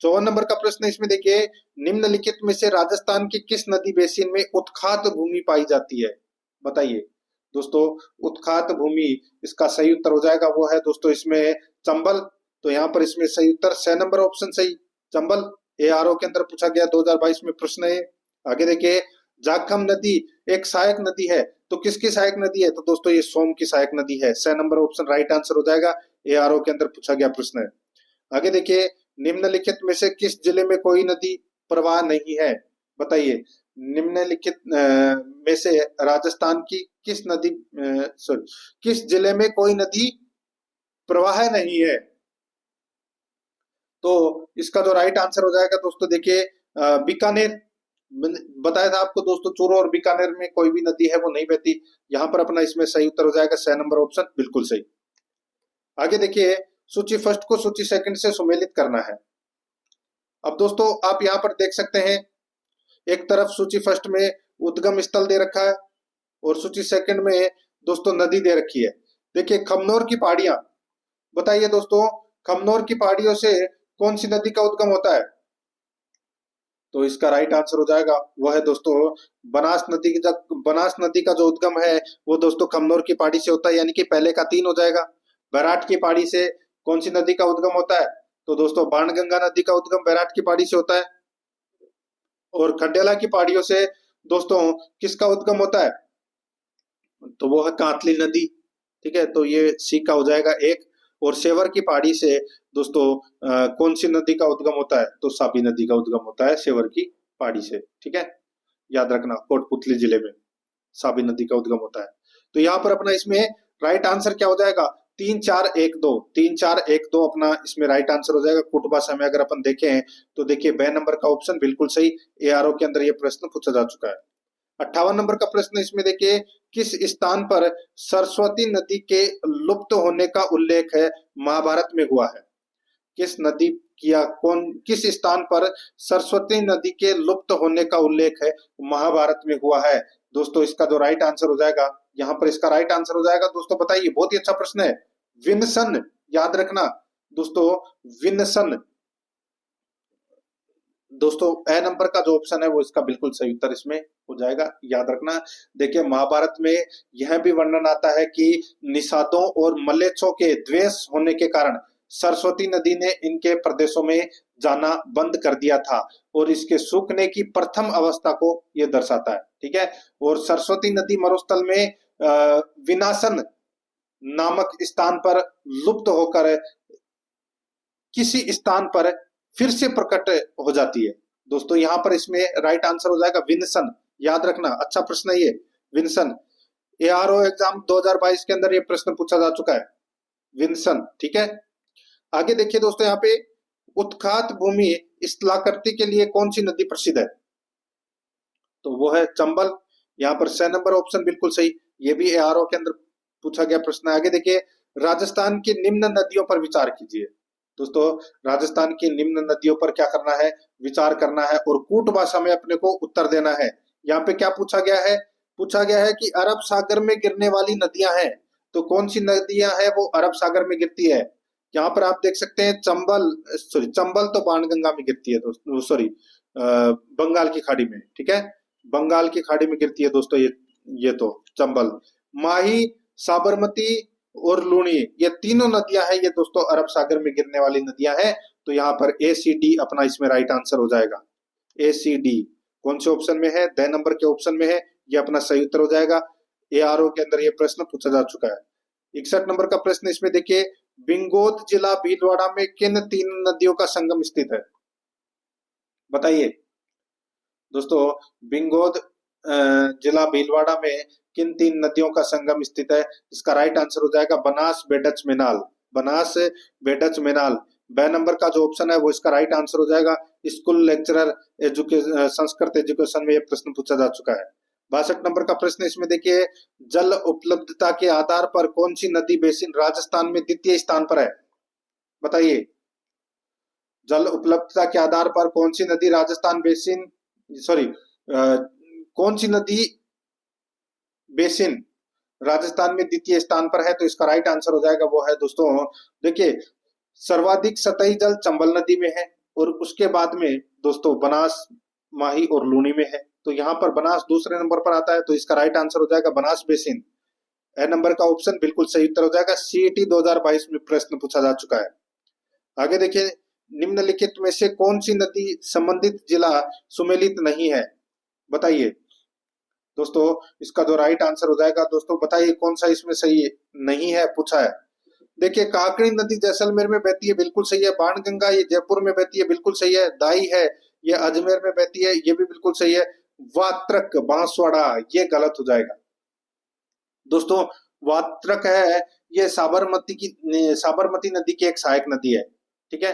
54 नंबर का प्रश्न इसमें देखिए, निम्नलिखित में से राजस्थान की किस नदी बेसिन में उत्खात भूमि पाई जाती है? बताइए दोस्तों, उत्खात भूमि, इसका सही उत्तर हो जाएगा वो है दोस्तों इसमें चंबल। तो यहाँ पर इसमें सही उत्तर 6 नंबर ऑप्शन सही, चंबल। ARO के अंदर पूछा गया 2022 में प्रश्न है। आगे देखिए, जाखम नदी एक सहायक नदी है, तो किसकी सहायक नदी है? तो दोस्तों ये सोम की सहायक नदी है। 6 नंबर ऑप्शन राइट आंसर हो जाएगा। ARO के अंदर पूछा गया प्रश्न है। आगे देखिए, निम्नलिखित में से किस जिले में कोई नदी प्रवाह नहीं है? बताइए, निम्नलिखित में से राजस्थान की किस जिले में कोई नदी प्रवाह नहीं है? तो इसका जो राइट आंसर हो जाएगा दोस्तों, देखिए बीकानेर। बताया था आपको दोस्तों, चूरू और बीकानेर में कोई भी नदी है वो नहीं बहती। यहाँ पर अपना इसमें सही उत्तर हो जाएगा 6 नंबर ऑप्शन बिल्कुल सही। आगे देखिए, सूची फर्स्ट को सूची सेकंड से सुमेलित करना है। अब दोस्तों आप यहाँ पर देख सकते हैं, एक तरफ सूची फर्स्ट में उद्गम स्थल दे रखा है और सूची सेकंड में दोस्तों नदी दे रखी है। देखिए, खमनोर की पहाड़ियां, बताइए दोस्तों खमनोर की पहाड़ियों से कौन सी नदी का उद्गम होता है? तो इसका राइट आंसर हो जाएगा वो है दोस्तों बनास नदी का जो उद्गम है वो दोस्तों खमनोर की पहाड़ी से होता है, यानी कि पहले का 3 हो जाएगा। बैराट की पहाड़ी से कौन सी नदी का उद्गम होता है? तो दोस्तों बाणगंगा नदी का उद्गम बैराट की पहाड़ी से होता है। और खंडेला की पहाड़ियों से दोस्तों किसका उद्गम होता है? तो वो है कांतली नदी। ठीक है, तो ये सी का हो जाएगा एक। और सेवर की पहाड़ी से दोस्तों कौन सी नदी का उद्गम होता है? तो साबी नदी का उद्गम होता है सेवर की पहाड़ी से। ठीक है, याद रखना, कोटपुतली जिले में साबी नदी का उद्गम होता है। तो यहाँ पर अपना इसमें राइट आंसर क्या हो जाएगा? 3-4-1-2, 3-4-1-2 अपना इसमें राइट आंसर हो जाएगा। कुट भाषा में अगर अपन देखें तो देखिए ब नंबर का ऑप्शन बिल्कुल सही, एआरओ के अंदर ये प्रश्न पूछा जा चुका है। 58 नंबर का प्रश्न इसमें देखिए, किस स्थान पर सरस्वती नदी के लुप्त होने का उल्लेख है महाभारत में हुआ है? किस नदी या कौन किस स्थान पर सरस्वती नदी के लुप्त होने का उल्लेख है महाभारत में हुआ है? दोस्तों इसका जो राइट आंसर हो जाएगा, यहाँ पर इसका राइट आंसर हो जाएगा दोस्तों, बताइए, बहुत ही अच्छा प्रश्न है, विन्सन। याद रखना दोस्तों, विन्सन। दोस्तों ए नंबर का जो ऑप्शन है वो इसका बिल्कुल सही उत्तर इसमें हो जाएगा, याद रखना। देखिए महाभारत में यह भी वर्णन आता है कि निषादों और मल्लेच्छों के द्वेष होने के कारण सरस्वती नदी ने इनके प्रदेशों में जाना बंद कर दिया था, और इसके सूखने की प्रथम अवस्था को यह दर्शाता है। ठीक है, और सरस्वती नदी मरुस्थल में विनाशन नामक स्थान पर लुप्त होकर किसी स्थान पर फिर से प्रकट हो जाती है। दोस्तों यहाँ पर इसमें राइट आंसर हो जाएगा विन्सन। याद रखना, अच्छा प्रश्न है ये, विन्सन। एआरओ एग्जाम 2022 के अंदर ये प्रश्न पूछा जा चुका है, विन्सन। ठीक है, आगे देखिए दोस्तों, यहाँ पे उत्खात भूमि स्थलाकृति के लिए कौन सी नदी प्रसिद्ध है? तो वो है चंबल। यहाँ पर 6 नंबर ऑप्शन बिल्कुल सही, ये भी एआरओ के अंदर पूछा गया प्रश्न है। आगे देखिए, राजस्थान की निम्न नदियों पर विचार कीजिए। दोस्तों राजस्थान की निम्न नदियों पर क्या करना है? विचार करना है, और कूट भाषा में अपने को उत्तर देना है। यहाँ पे क्या पूछा गया है? पूछा गया है कि अरब सागर में गिरने वाली नदियां हैं, तो कौन सी नदियां हैं वो अरब सागर में गिरती है? यहाँ पर आप देख सकते हैं चंबल, सॉरी चंबल तो बाणगंगा में गिरती है दोस्तों, सॉरी बंगाल की खाड़ी में। ठीक है, बंगाल की खाड़ी में गिरती है दोस्तों ये तो चंबल। माही, साबरमती और लूणी, ये तीनों नदियां हैं, ये दोस्तों अरब सागर में गिरने वाली नदियां हैं। तो यहाँ पर ए सी डी अपना इसमें राइट आंसर हो जाएगा। ए सी डी कौन से ऑप्शन में है? द नंबर के ऑप्शन में है, ये अपना सही उत्तर हो जाएगा। एआरओ के अंदर ये प्रश्न पूछा जा चुका है। 61 नंबर का प्रश्न इसमें देखिए, बिंगोद जिला भीलवाड़ा में किन तीन नदियों का संगम स्थित है? बताइए दोस्तों, बिंगोद जिला भीलवाड़ा में किन तीन नदियों का संगम स्थित है? इसका राइट आंसर हो जाएगा बनास बेडच मेनाल। बनास बेडच मेनाल, ब नंबर का जो ऑप्शन है वो इसका राइट आंसर हो जाएगा। स्कूल लेक्चरर संस्कृत एजुकेशन में यह प्रश्न पूछा जा चुका है। 62 नंबर का प्रश्न इसमें देखिए, जल उपलब्धता के आधार पर कौन सी नदी बेसिन राजस्थान में द्वितीय स्थान पर है? बताइए, जल उपलब्धता के आधार पर कौन सी नदी राजस्थान बेसिन, सॉरी कौन सी नदी बेसिन राजस्थान में द्वितीय स्थान पर है? तो इसका राइट आंसर हो जाएगा, वो है दोस्तों, देखिए सर्वाधिक सतही जल चंबल नदी में है, और उसके बाद में दोस्तों बनास, माही और लूनी में है। तो यहाँ पर बनास दूसरे नंबर पर आता है, तो इसका राइट आंसर हो जाएगा बनास बेसिन। ए नंबर का ऑप्शन बिल्कुल सही उत्तर हो जाएगा। सीईटी 2022 में प्रश्न पूछा जा चुका है। आगे देखिए, निम्नलिखित में से कौन सी नदी संबंधित जिला सुमेलित नहीं है? बताइए दोस्तों, इसका जो राइट आंसर हो जाएगा दोस्तों, बताइए कौन सा इसमें सही नहीं है, पूछा है। देखिए, काकड़ी नदी जैसलमेर में बहती है, बिल्कुल सही है। बाणगंगा ये जयपुर में बहती है, बिल्कुल सही है। दाई है ये अजमेर में बहती है, ये भी बिल्कुल सही है। वात्रक बांसवाड़ा ये गलत हो जाएगा दोस्तों। वात्रक है ये साबरमती नदी की एक सहायक नदी है। ठीक है,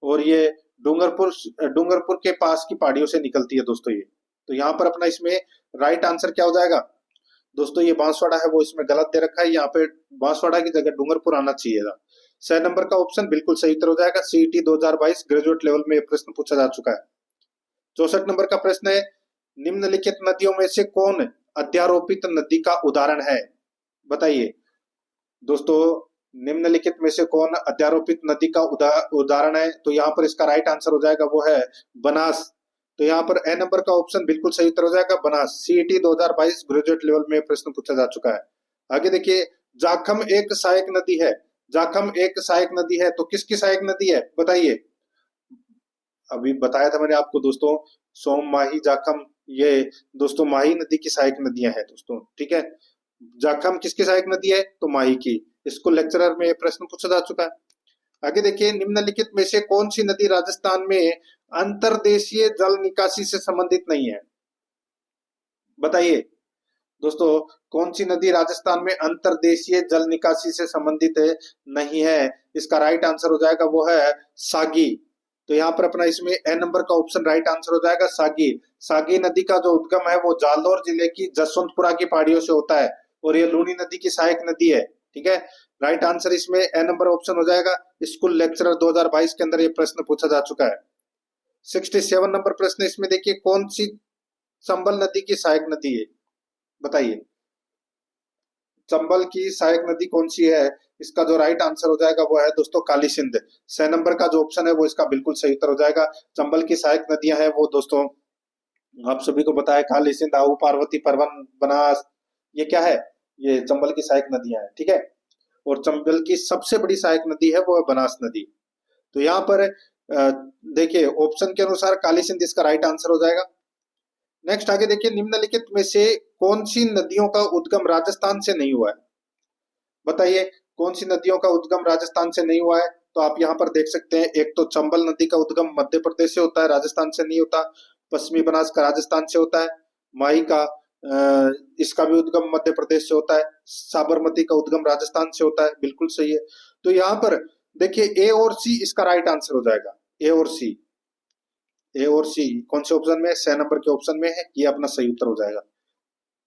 और ये डूंगरपुर के पास की पहाड़ियों से निकलती है दोस्तों ये। तो यहाँ पर अपना इसमें राइट आंसर क्या हो जाएगा दोस्तों? ये बांसवाड़ा है वो इसमें गलत दे रखा है, यहाँ पे बांसवाड़ा की जगह डूंगरपुर आना चाहिए था। 6 नंबर का ऑप्शन बिल्कुल सही उत्तर हो जाएगा। सीईटी 2022 ग्रेजुएट लेवल में प्रश्न पूछा जा चुका है। 64 नंबर का प्रश्न है, निम्नलिखित नदियों में से कौन अध्यारोपित नदी का उदाहरण है? बताइए दोस्तों, निम्नलिखित में से कौन अध्यारोपित नदी का उदाहरण है? तो यहाँ पर इसका राइट आंसर हो जाएगा, वो है बनास। तो यहाँ पर ए नंबर का ऑप्शन बिल्कुल सही उत्तर हो जाएगा, बनास। सीईटी 2022 ग्रेजुएट लेवल में प्रश्न पूछा जा चुका है। आगे देखिए, जाखम एक सहायक नदी है। जाखम एक सहायक नदी है, तो किसकी सहायक नदी है? बताइए, अभी बताया था मैंने आपको दोस्तों, सोम, माही, जाखम, ये दोस्तों माही नदी की सहायक नदियां हैं दोस्तों। ठीक है, जाखम किसकी सहायक नदी है? तो माही की। स्कूल लेक्चरर में ये प्रश्न पूछा जा चुका है। आगे देखिए, निम्नलिखित में से कौन सी नदी राजस्थान में अंतर्देशीय जल निकासी से संबंधित नहीं है? बताइए दोस्तों, कौन सी नदी राजस्थान में अंतर्देशीय जल निकासी से संबंधित नहीं है? इसका राइट आंसर हो जाएगा वो है सागी। तो यहाँ पर अपना इसमें ए नंबर का ऑप्शन राइट आंसर हो जाएगा सागी। सागी नदी का जो उद्गम है वो जालौर जिले की जसवंतपुरा की पहाड़ियों से होता है और ये लूनी नदी की सहायक नदी है। ठीक है, राइट आंसर इसमें ए नंबर ऑप्शन हो जाएगा। स्कूल लेक्चरर 2022 के अंदर ये प्रश्न पूछा जा चुका है। 67 नंबर प्रश्न इसमें देखिए, कौन सी चंबल नदी की सहायक नदी है? बताइए, चंबल की सहायक नदी कौन सी है? इसका जो राइट आंसर हो जाएगा वो है दोस्तों काली सिंध। 6 नंबर का जो ऑप्शन है वो इसका बिल्कुल सही उत्तर हो जाएगा। चंबल की सहायक नदियां हैं वो दोस्तों आप सभी को पता है, काली सिंध, आहू, पार्वती, परवन, बनास। ये क्या है? ये चंबल की सहायक नदियां हैं। ठीक है, और चंबल की सबसे बड़ी सहायक नदी है वो है बनास नदी। तो यहाँ पर देखिए ऑप्शन के अनुसार काली सिंध इसका राइट आंसर हो जाएगा। नेक्स्ट आगे देखिए, निम्नलिखित में से कौन सी नदियों का उद्गम राजस्थान से नहीं हुआ है? बताइए, कौन सी नदियों का उद्गम राजस्थान से नहीं हुआ है? तो आप यहाँ पर देख सकते हैं, एक तो चंबल नदी का उद्गम मध्य प्रदेश से होता है, राजस्थान से नहीं होता। पश्चिमी बनास का राजस्थान से होता है। माही का इसका भी उद्गम मध्य प्रदेश से होता है। साबरमती का उद्गम राजस्थान से होता है, बिल्कुल सही है। तो यहाँ पर देखिए ए और सी इसका राइट आंसर हो जाएगा। ए और सी, ए और सी कौन से ऑप्शन में है? 6 नंबर के ऑप्शन में है, ये अपना सही उत्तर हो जाएगा।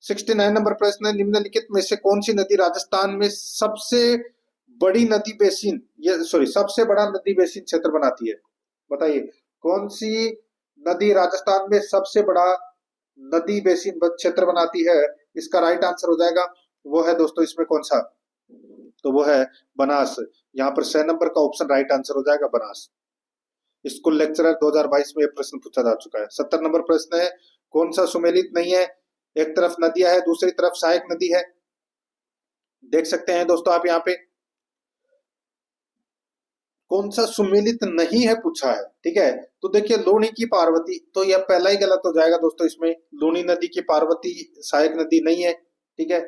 69 नंबर प्रश्न है, निम्नलिखित में से कौन सी नदी राजस्थान में सबसे बड़ी नदी बेसिन, ये सॉरी सबसे बड़ा नदी बेसिन क्षेत्र बनाती है? बताइए, कौन सी नदी राजस्थान में सबसे बड़ा नदी बेसिन क्षेत्र बनाती है? इसका राइट आंसर हो जाएगा वो है दोस्तों इसमें कौन सा? तो वो है बनास। यहाँ पर 6 नंबर का ऑप्शन राइट आंसर हो जाएगा बनास। स्कूल लेक्चरर 2022 में यह प्रश्न पूछा जा चुका है। 70 नंबर प्रश्न है, कौन सा सुमेलित नहीं है? एक तरफ नदियां है, दूसरी तरफ सहायक नदी है। देख सकते हैं दोस्तों आप यहाँ पे कौन सा सुमेलित नहीं है पूछा है। ठीक है, तो देखिए लूनी की पार्वती, तो यह पहला ही गलत हो जाएगा दोस्तों। इसमें लूनी नदी की पार्वती सहायक नदी नहीं है। ठीक है,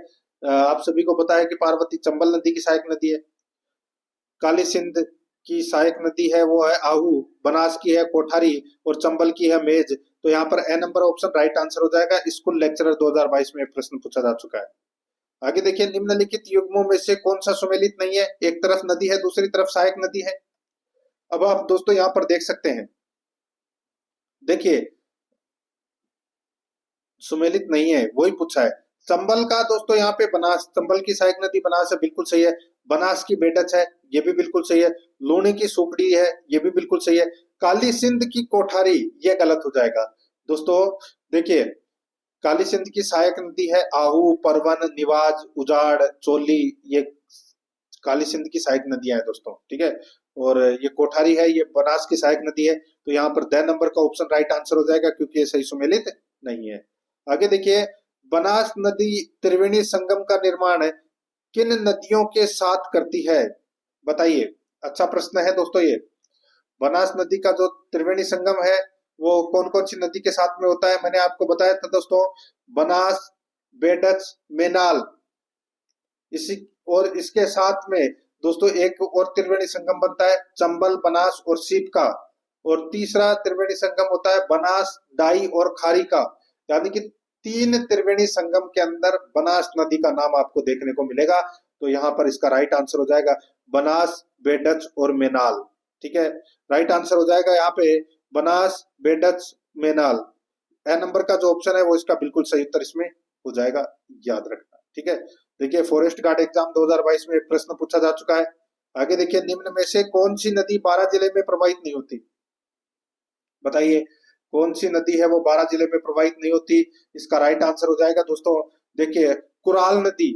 आप सभी को पता है कि पार्वती चंबल नदी की सहायक नदी है। काली सिंध की सहायक नदी है वो है आहू, बनास की है कोठारी और चंबल की है मेज। तो यहाँ पर ए नंबर ऑप्शन राइट आंसर हो जाएगा। स्कूल लेक्चरर 2022 में प्रश्न पूछा जा चुका है। आगे देखिए, निम्नलिखित युग्मों में से कौन सा सुमेलित नहीं है? एक तरफ नदी है, दूसरी तरफ सहायक नदी है। अब आप दोस्तों यहाँ पर देख सकते हैं, देखिए सुमेलित नहीं है वही पूछा है। चंबल का दोस्तों यहाँ पे बनास, चंबल की सहायक नदी बनास है, बिल्कुल सही है। बनास की बेडच है, ये भी बिल्कुल सही है। लूनी की सुकड़ी है, ये भी बिल्कुल सही है। काली सिंध की कोठारी, ये गलत हो जाएगा दोस्तों। देखिए, काली सिंध की सहायक नदी है आहू, परवन, निवाज, उजाड़, चोली। ये काली सिंध की सहायक नदियां हैं दोस्तों। ठीक है, और ये कोठारी है, ये बनास की सहायक नदी है। तो यहाँ पर द नंबर का ऑप्शन राइट आंसर हो जाएगा क्योंकि ये सही सुमेलित नहीं है। आगे देखिए, बनास नदी त्रिवेणी संगम का निर्माण किन नदियों के साथ करती है? बताइए, अच्छा प्रश्न है दोस्तों ये। बनास नदी का जो त्रिवेणी संगम है वो कौन कौन सी नदी के साथ में होता है? मैंने आपको बताया था दोस्तों, बनास, बेडच, मेनाल। इसी और इसके साथ में दोस्तों एक और त्रिवेणी संगम बनता है चंबल, बनास और सीप का। और तीसरा त्रिवेणी संगम होता है बनास, डाई और खारी का। यानी कि 3 त्रिवेणी संगम के अंदर बनास नदी का नाम आपको देखने को मिलेगा। तो यहाँ पर इसका राइट आंसर हो जाएगा बनास, बेडच और मेनाल। ठीक है, राइट आंसर हो जाएगा यहाँ पे बनास, बेडच, मेनाल। ए नंबर का जो ऑप्शन है वो इसका बिल्कुल सही उत्तर इसमें हो जाएगा, याद रखना। ठीक है, देखिए फॉरेस्ट गार्ड एग्जाम 2022 में एक प्रश्न पूछा जा चुका है। आगे देखिए, निम्न में से कौन सी नदी 12 जिले में प्रवाहित नहीं होती? बताइए, कौन सी नदी है वो 12 जिले में प्रवाहित नहीं होती? इसका राइट आंसर हो जाएगा दोस्तों, देखिए कुराल नदी।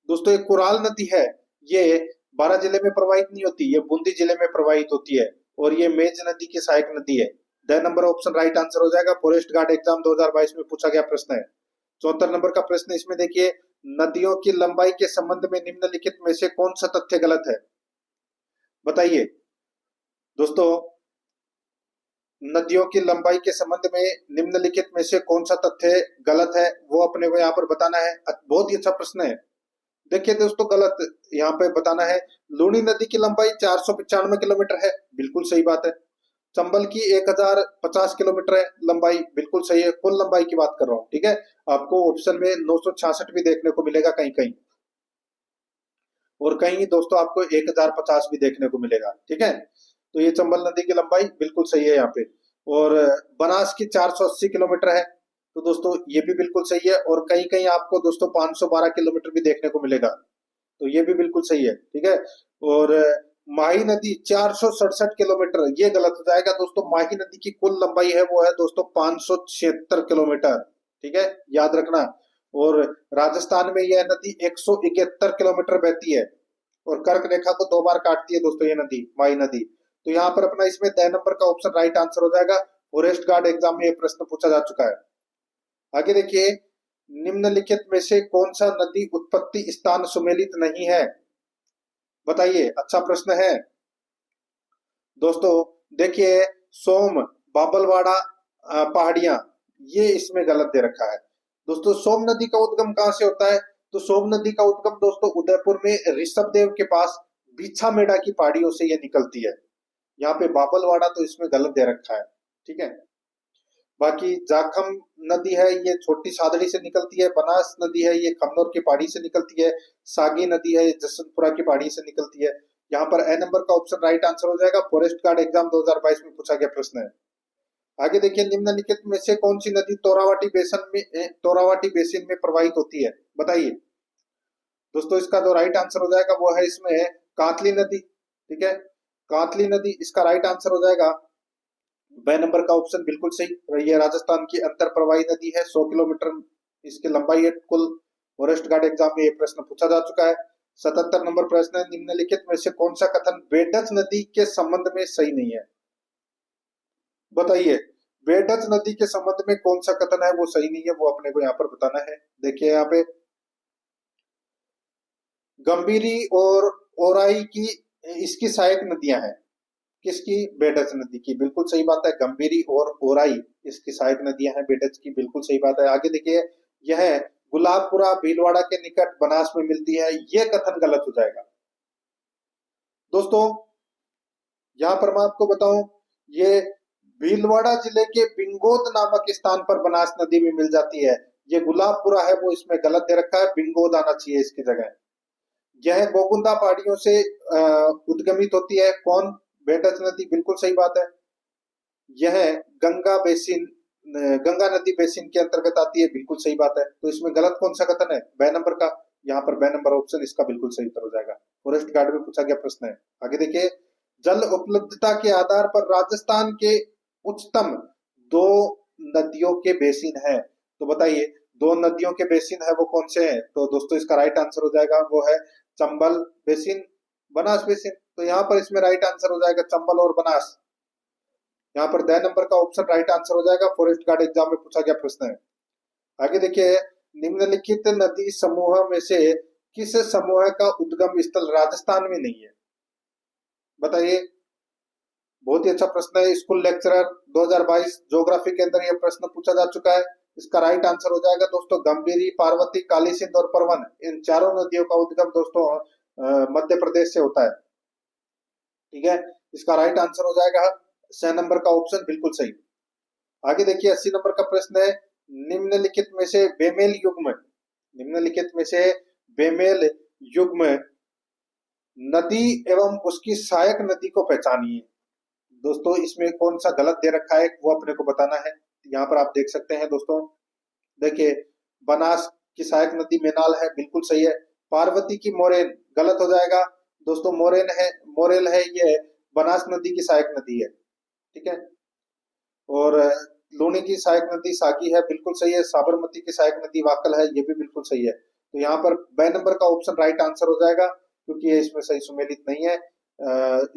दोस्तों ये कुराल नदी है, ये 12 जिले में प्रवाहित नहीं होती, ये बूंदी जिले में प्रवाहित होती है। और ये मेज नदी की सहायक नदी है। The number option right answer हो जाएगा। फॉरेस्ट गार्ड एग्जाम 2022 में पूछा गया प्रश्न है। 74 नंबर का प्रश्न इसमें देखिए, नदियों की लंबाई के संबंध में निम्नलिखित में से कौन सा तथ्य गलत है? बताइए दोस्तों, नदियों की लंबाई के संबंध में निम्नलिखित में से कौन सा तथ्य गलत है वो अपने को यहाँ पर बताना है। बहुत ही अच्छा प्रश्न है। देखिए दोस्तों, गलत यहाँ पे बताना है। लूनी नदी की लंबाई 495 किलोमीटर है, बिल्कुल सही बात है। चंबल की 1050 किलोमीटर है लंबाई, बिल्कुल सही है। कुल लंबाई की बात कर रहा हूँ, ठीक है। आपको ऑप्शन में 966 भी देखने को मिलेगा कहीं कहीं, और कहीं दोस्तों आपको 1050 भी देखने को मिलेगा, ठीक है। तो ये चंबल नदी की लंबाई बिल्कुल सही है यहाँ पे। और बनास की 480 किलोमीटर है, तो दोस्तों ये भी बिल्कुल सही है। और कहीं कहीं आपको दोस्तों 512 किलोमीटर भी देखने को मिलेगा, तो ये भी बिल्कुल सही है, ठीक है। और माही नदी 467 किलोमीटर, ये गलत हो जाएगा दोस्तों। माही नदी की कुल लंबाई है वो है दोस्तों 576 किलोमीटर, ठीक है, याद रखना। और राजस्थान में यह नदी 171 किलोमीटर बहती है, और कर्क रेखा को 2 बार काटती है दोस्तों ये नदी, माही नदी। तो यहाँ पर अपना इसमें 10 नंबर का ऑप्शन राइट आंसर हो जाएगा। फॉरेस्ट गार्ड एग्जाम में ये प्रश्न पूछा जा चुका है। आगे देखिए, निम्नलिखित में से कौन सा नदी उत्पत्ति स्थान सुमेलित नहीं है? बताइए, अच्छा प्रश्न है दोस्तों। देखिए, सोम, बाबलवाड़ा पहाड़ियां, ये इसमें गलत दे रखा है दोस्तों। सोम नदी का उद्गम कहाँ से होता है? तो सोम नदी का उद्गम दोस्तों उदयपुर में ऋषभदेव के पास बीछा मेड़ा की पहाड़ियों से ये निकलती है। यहाँ पे बाबलवाड़ा तो इसमें गलत दे रखा है, ठीक है। बाकी जाखम नदी है, ये छोटी सादड़ी से निकलती है। बनास नदी है, ये खमनोर की पहाड़ी से निकलती है। सागी नदी है, ये जसवंतपुरा की पहाड़ी से निकलती है। यहाँ पर ए नंबर का ऑप्शन राइट आंसर हो जाएगा। फॉरेस्ट गार्ड एग्जाम 2022 में पूछा गया प्रश्न है। आगे देखिए, निम्नलिखित में से कौन सी नदी तोरावाटी बेसिन में प्रवाहित होती है? बताइए दोस्तों। इसका जो राइट आंसर हो जाएगा वो है इसमें कांतली नदी, ठीक है। कांतली नदी इसका राइट आंसर हो जाएगा। ब नंबर का ऑप्शन बिल्कुल सही। ये राजस्थान की अंतर प्रवाही नदी है, 100 किलोमीटर इसकी लंबाई है कुल। फॉरेस्ट गार्ड एग्जाम में ये प्रश्न पूछा जा चुका है। 77 नंबर प्रश्न है, निम्नलिखित में से कौन सा कथन बेडज नदी के संबंध में सही नहीं है? बताइए, बेडज नदी के संबंध में कौन सा कथन है वो सही नहीं है, वो अपने को यहाँ पर बताना है। देखिए यहाँ पे गंभीरी और ओराई की इसकी सहायक नदियां हैं। किसकी? बेडज नदी की, बिल्कुल सही बात है। गंभीरी और ओराई इसकी सहायक नदियां हैं बेडज की, बिल्कुल सही बात है। आगे देखिए, यह गुलाबपुरा भीलवाड़ा के निकट बनास में मिलती है, यह कथन गलत हो जाएगा दोस्तों। यहाँ पर मैं आपको बताऊं, ये भीलवाड़ा जिले के बिंगोद नामक स्थान पर बनास नदी में मिल जाती है। ये गुलाबपुरा है वो इसमें गलत दे रखा है, बिंगोद आना चाहिए इसकी जगह। यह गोगुंदा पहाड़ियों से उद्गमित होती है। कौन? बेडज नदी, बिल्कुल सही बात है। यह गंगा बेसिन, गंगा नदी बेसिन के अंतर्गत आती है, बिल्कुल सही बात है। तो इसमें गलत कौन सा कथन है? ब नंबर का। यहाँ पर ब नंबर ऑप्शन इसका बिल्कुल सही उत्तर हो जाएगा। फॉरेस्ट गार्ड में पूछा गया प्रश्न है। आगे देखिए, जल उपलब्धता के आधार पर राजस्थान के उच्चतम 2 नदियों के बेसिन है, तो बताइए 2 नदियों के बेसिन है वो कौन से हैं? तो दोस्तों इसका राइट आंसर हो जाएगा वो है चंबल बेसिन, बनास बेसिन। तो यहाँ पर इसमें राइट आंसर हो जाएगा चंबल और बनास। यहाँ पर द नंबर का ऑप्शन राइट आंसर हो जाएगा। फॉरेस्ट गार्ड एग्जाम में पूछा गया प्रश्न है। आगे देखिए, निम्नलिखित नदी समूह में से किस समूह का उद्गम स्थल राजस्थान में नहीं है? बताइए, बहुत ही अच्छा प्रश्न है। स्कूल लेक्चरर 2022 ज्योग्राफी के अंदर यह प्रश्न पूछा जा चुका है। इसका राइट आंसर हो जाएगा दोस्तों गंभीरी, पार्वती, काली सिंध और परवन। इन चारों नदियों का उद्गम दोस्तों मध्य प्रदेश से होता है, ठीक है। इसका राइट आंसर हो जाएगा 6 नंबर का ऑप्शन, बिल्कुल सही। आगे देखिए, 80 नंबर का प्रश्न है, निम्नलिखित में से बेमेल युग्म, निम्नलिखित में से बेमेल युग्म नदी एवं उसकी सहायक नदी को पहचानिए। दोस्तों इसमें कौन सा गलत दे रखा है वो अपने को बताना है। यहाँ पर आप देख सकते हैं दोस्तों, देखिए बनास की सहायक नदी मेनाल है, बिल्कुल सही है। पार्वती की मोरेन गलत हो जाएगा दोस्तों। मोरेन है, मोरेल है, ये बनास नदी की सहायक नदी है, ठीक है। और लूनी की सहायक नदी सागी है, बिल्कुल सही है। साबरमती की सहायक नदी वाकल है, ये भी बिल्कुल सही है। तो यहाँ पर ब नंबर का ऑप्शन राइट आंसर हो जाएगा, क्योंकि ये इसमें सही सुमेलित नहीं है।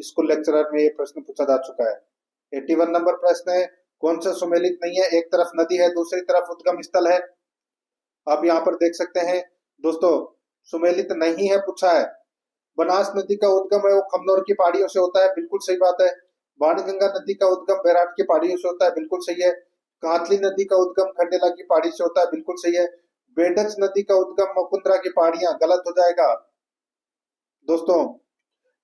स्कूल लेक्चरर में ये प्रश्न पूछा जा चुका है। 81 नंबर प्रश्न है, कौन सा सुमेलित नहीं है? एक तरफ नदी है, दूसरी तरफ उद्गम स्थल है। आप यहाँ पर देख सकते हैं दोस्तों, सुमेलित नहीं है पूछा है। बनास नदी का उद्गम है वो खमनोर की पहाड़ियों से होता है, बिल्कुल सही बात है। बाणगंगा नदी का उद्गम बैराट की पहाड़ियों से होता है, बिल्कुल सही है। कांतली नदी का उद्गम खंडेला की पहाड़ी से होता है, बिल्कुल सही है। बेडज नदी का उद्गम मुकुंदरा की पहाड़ियां, गलत हो जाएगा दोस्तों।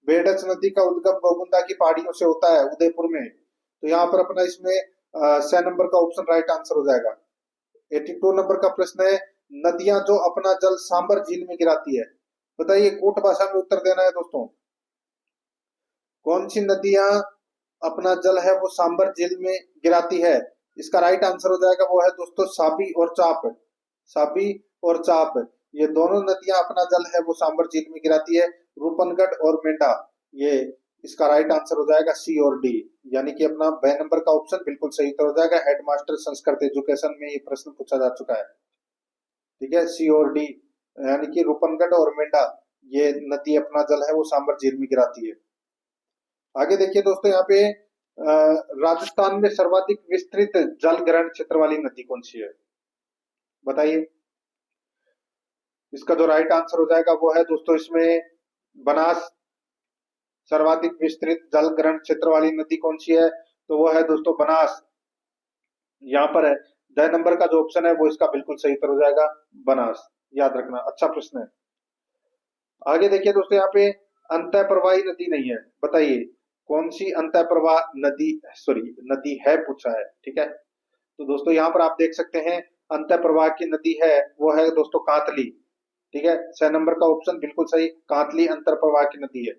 बेडज नदी का उद्गम मुकुंदरा की पहाड़ियों से होता है, उदयपुर में। तो यहाँ पर अपना इसमें 6 नंबर का ऑप्शन राइट आंसर हो जाएगा। 82 नंबर का प्रश्न है, नदियां जो अपना जल सांबर झील में गिराती है। बताइए, कोट भाषा में उत्तर देना है दोस्तों। कौन सी नदियां अपना जल है वो सांबर झील में गिराती है? इसका राइट आंसर हो जाएगा वो है दोस्तों साबी और चाप। साबी और चाप, ये दोनों नदियां अपना जल है वो सांबर झील में गिराती है। रूपनगढ़ और मेंढा, ये इसका राइट आंसर हो जाएगा सी और डी, यानी कि अपना ब नंबर का ऑप्शन बिल्कुल सही उत्तर हो जाएगा। हेडमास्टर संस्कृत एजुकेशन में ये प्रश्न पूछा जा चुका है। ठीक है, सी और डी, यानी कि रूपनगढ़ और मेंढा, ये नदी अपना जल है वो सांबर झील में गिराती है। आगे देखिए दोस्तों, यहाँ पे राजस्थान में सर्वाधिक विस्तृत जल ग्रहण क्षेत्र वाली नदी कौन सी है? बताइए। इसका जो राइट आंसर हो जाएगा वो है दोस्तों इसमें बनास। सर्वाधिक विस्तृत जल ग्रहण क्षेत्र वाली नदी कौन सी है? तो वो है दोस्तों बनास। यहाँ पर है द नंबर का जो ऑप्शन है वो इसका बिल्कुल सही उत्तर हो जाएगा, बनास। याद रखना, अच्छा प्रश्न है। आगे देखिए दोस्तों, यहाँ पे अंतः प्रवाही नदी नहीं है। बताइए कौन सी अंतः प्रवाह नदी, सॉरी नदी है पूछा है। ठीक है, तो दोस्तों यहाँ पर आप देख सकते हैं अंतः प्रवाह की नदी है वो है दोस्तों कांतली। ठीक है, 6 नंबर का ऑप्शन बिल्कुल सही, कांतली अंतर प्रवाह की नदी है।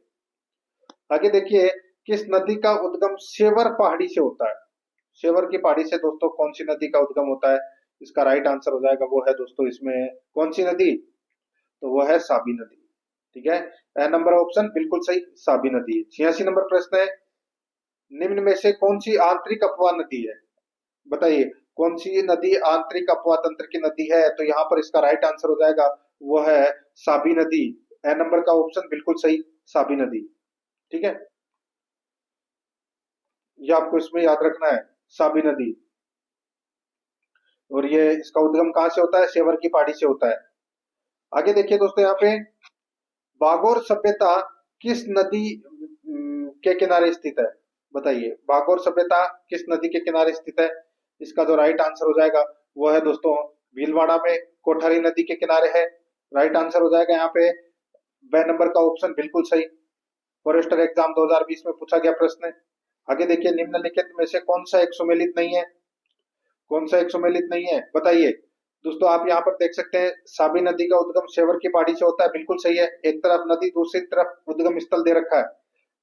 आगे देखिए, किस नदी का उद्गम सेवर पहाड़ी से होता है? सेवर की पहाड़ी से दोस्तों कौन सी नदी का उद्गम होता है? इसका राइट आंसर हो जाएगा वो है दोस्तों इसमें कौन सी नदी? तो वो है साबी नदी। ठीक है, ए नंबर ऑप्शन बिल्कुल सही, साबी नदी। 86 नंबर प्रश्न है, निम्न में से कौन सी आंतरिक अपवाह नदी है? बताइए कौन सी नदी आंतरिक अपवाह तंत्र की नदी है? तो यहाँ पर इसका राइट आंसर हो जाएगा वो है साबी नदी। ए नंबर का ऑप्शन बिल्कुल सही, साबी नदी। ठीक है, ये आपको इसमें याद रखना है, साबी नदी। और ये इसका उद्गम कहाँ से होता है? सेवर की पहाड़ी से होता है। आगे देखिए दोस्तों, यहाँ पे बागोर सभ्यता किस नदी के किनारे स्थित है? बताइए बागोर सभ्यता किस नदी के किनारे स्थित है? इसका जो राइट आंसर हो जाएगा वो है दोस्तों भीलवाड़ा में, कोठारी नदी के किनारे है। राइट आंसर हो जाएगा यहाँ पे ब नंबर का ऑप्शन बिल्कुल सही। फॉरेस्टर एग्जाम 2020 में पूछा गया प्रश्न है। आगे देखिए, निम्नलिखित में से कौन सा एक सुमेलित नहीं है? कौन सा एक सुमेलित नहीं है? बताइए दोस्तों। आप यहाँ पर देख सकते हैं साबी नदी का उद्गम सेवर की पहाड़ी से होता है, बिल्कुल सही है। एक तरफ नदी, दूसरी तरफ उद्गम स्थल दे रखा है।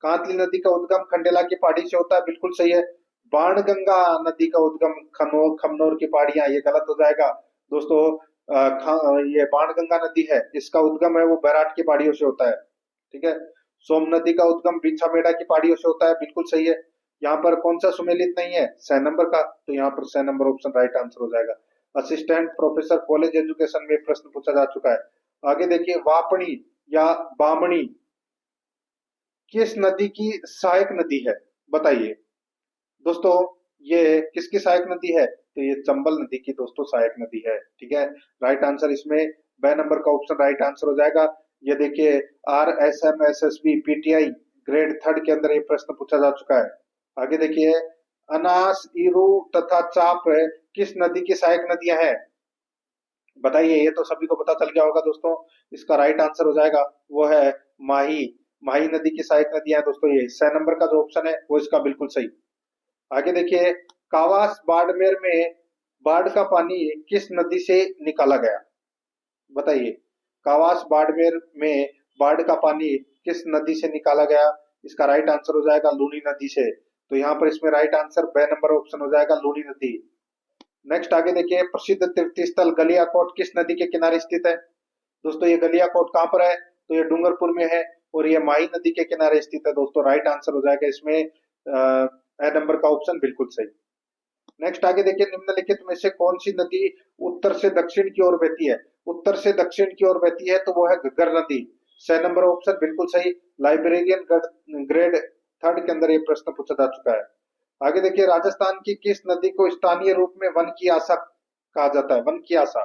कांतली नदी का उद्गम खंडेला की पहाड़ी से होता है, बिल्कुल सही है। बाणगंगा नदी का उद्गम खमनोर की पहाड़ियां, ये गलत हो जाएगा दोस्तों। ये बाणगंगा नदी है, इसका उद्गम है वो बैराट की पहाड़ियों से होता है। ठीक है, सोम नदी का उद्गम बिछामेड़ा की पहाड़ियों से होता है, बिल्कुल सही है। यहाँ पर कौन सा सुमेलित नहीं है? 6 नंबर का, तो यहाँ पर 6 नंबर ऑप्शन राइट आंसर हो जाएगा। असिस्टेंट प्रोफेसर कॉलेज एजुकेशन में प्रश्न पूछा जा चुका है। आगे देखिए, वापणी या बामणी किस नदी की सहायक नदी है? बताइए दोस्तों, ये किसकी सहायक नदी है? तो ये चंबल नदी की दोस्तों सहायक नदी है। ठीक है, राइट आंसर इसमें ब नंबर का ऑप्शन राइट आंसर हो जाएगा। ये देखिए RSM SSB PTI ग्रेड 3 के अंदर ये प्रश्न पूछा जा चुका है। आगे देखिए, अनास, इरू तथा चाप किस नदी की सहायक नदियां हैं? बताइए, ये तो सभी को पता चल गया होगा दोस्तों। इसका राइट आंसर हो जाएगा वो है माही। माही नदी की सहायक नदियां हैं दोस्तों ये। 6 नंबर का जो ऑप्शन है वो इसका बिल्कुल सही। आगे देखिए, कावास बाड़मेर में बाढ़ का पानी किस नदी से निकाला गया? बताइए, कावास बाड़मेर में बाढ़ का पानी किस नदी से निकाला गया? इसका राइट आंसर हो जाएगा लूनी नदी से। तो यहाँ पर इसमें राइट आंसर ब नंबर ऑप्शन हो जाएगा लूनी नदी। नेक्स्ट आगे देखिए, प्रसिद्ध तीर्थ स्थल गलियाकोट किस नदी के किनारे स्थित है? दोस्तों ये गलियाकोट कहाँ पर है? तो ये डूंगरपुर में है और ये माही नदी के किनारे स्थित है दोस्तों। राइट आंसर हो जाएगा इसमें ए नंबर का ऑप्शन बिल्कुल सही। नेक्स्ट आगे देखिए, निम्नलिखित में से कौन सी नदी उत्तर से दक्षिण की ओर बहती है? उत्तर से दक्षिण की ओर बहती है तो वो है घग्गर नदी। 6 नंबर ऑप्शन बिल्कुल सही। लाइब्रेरियन ग्रेड 3 के अंदर ये प्रश्न पूछा जा चुका है। आगे देखिए, राजस्थान की किस नदी को स्थानीय रूप में वन की आशा कहा जाता है? वन की आशा,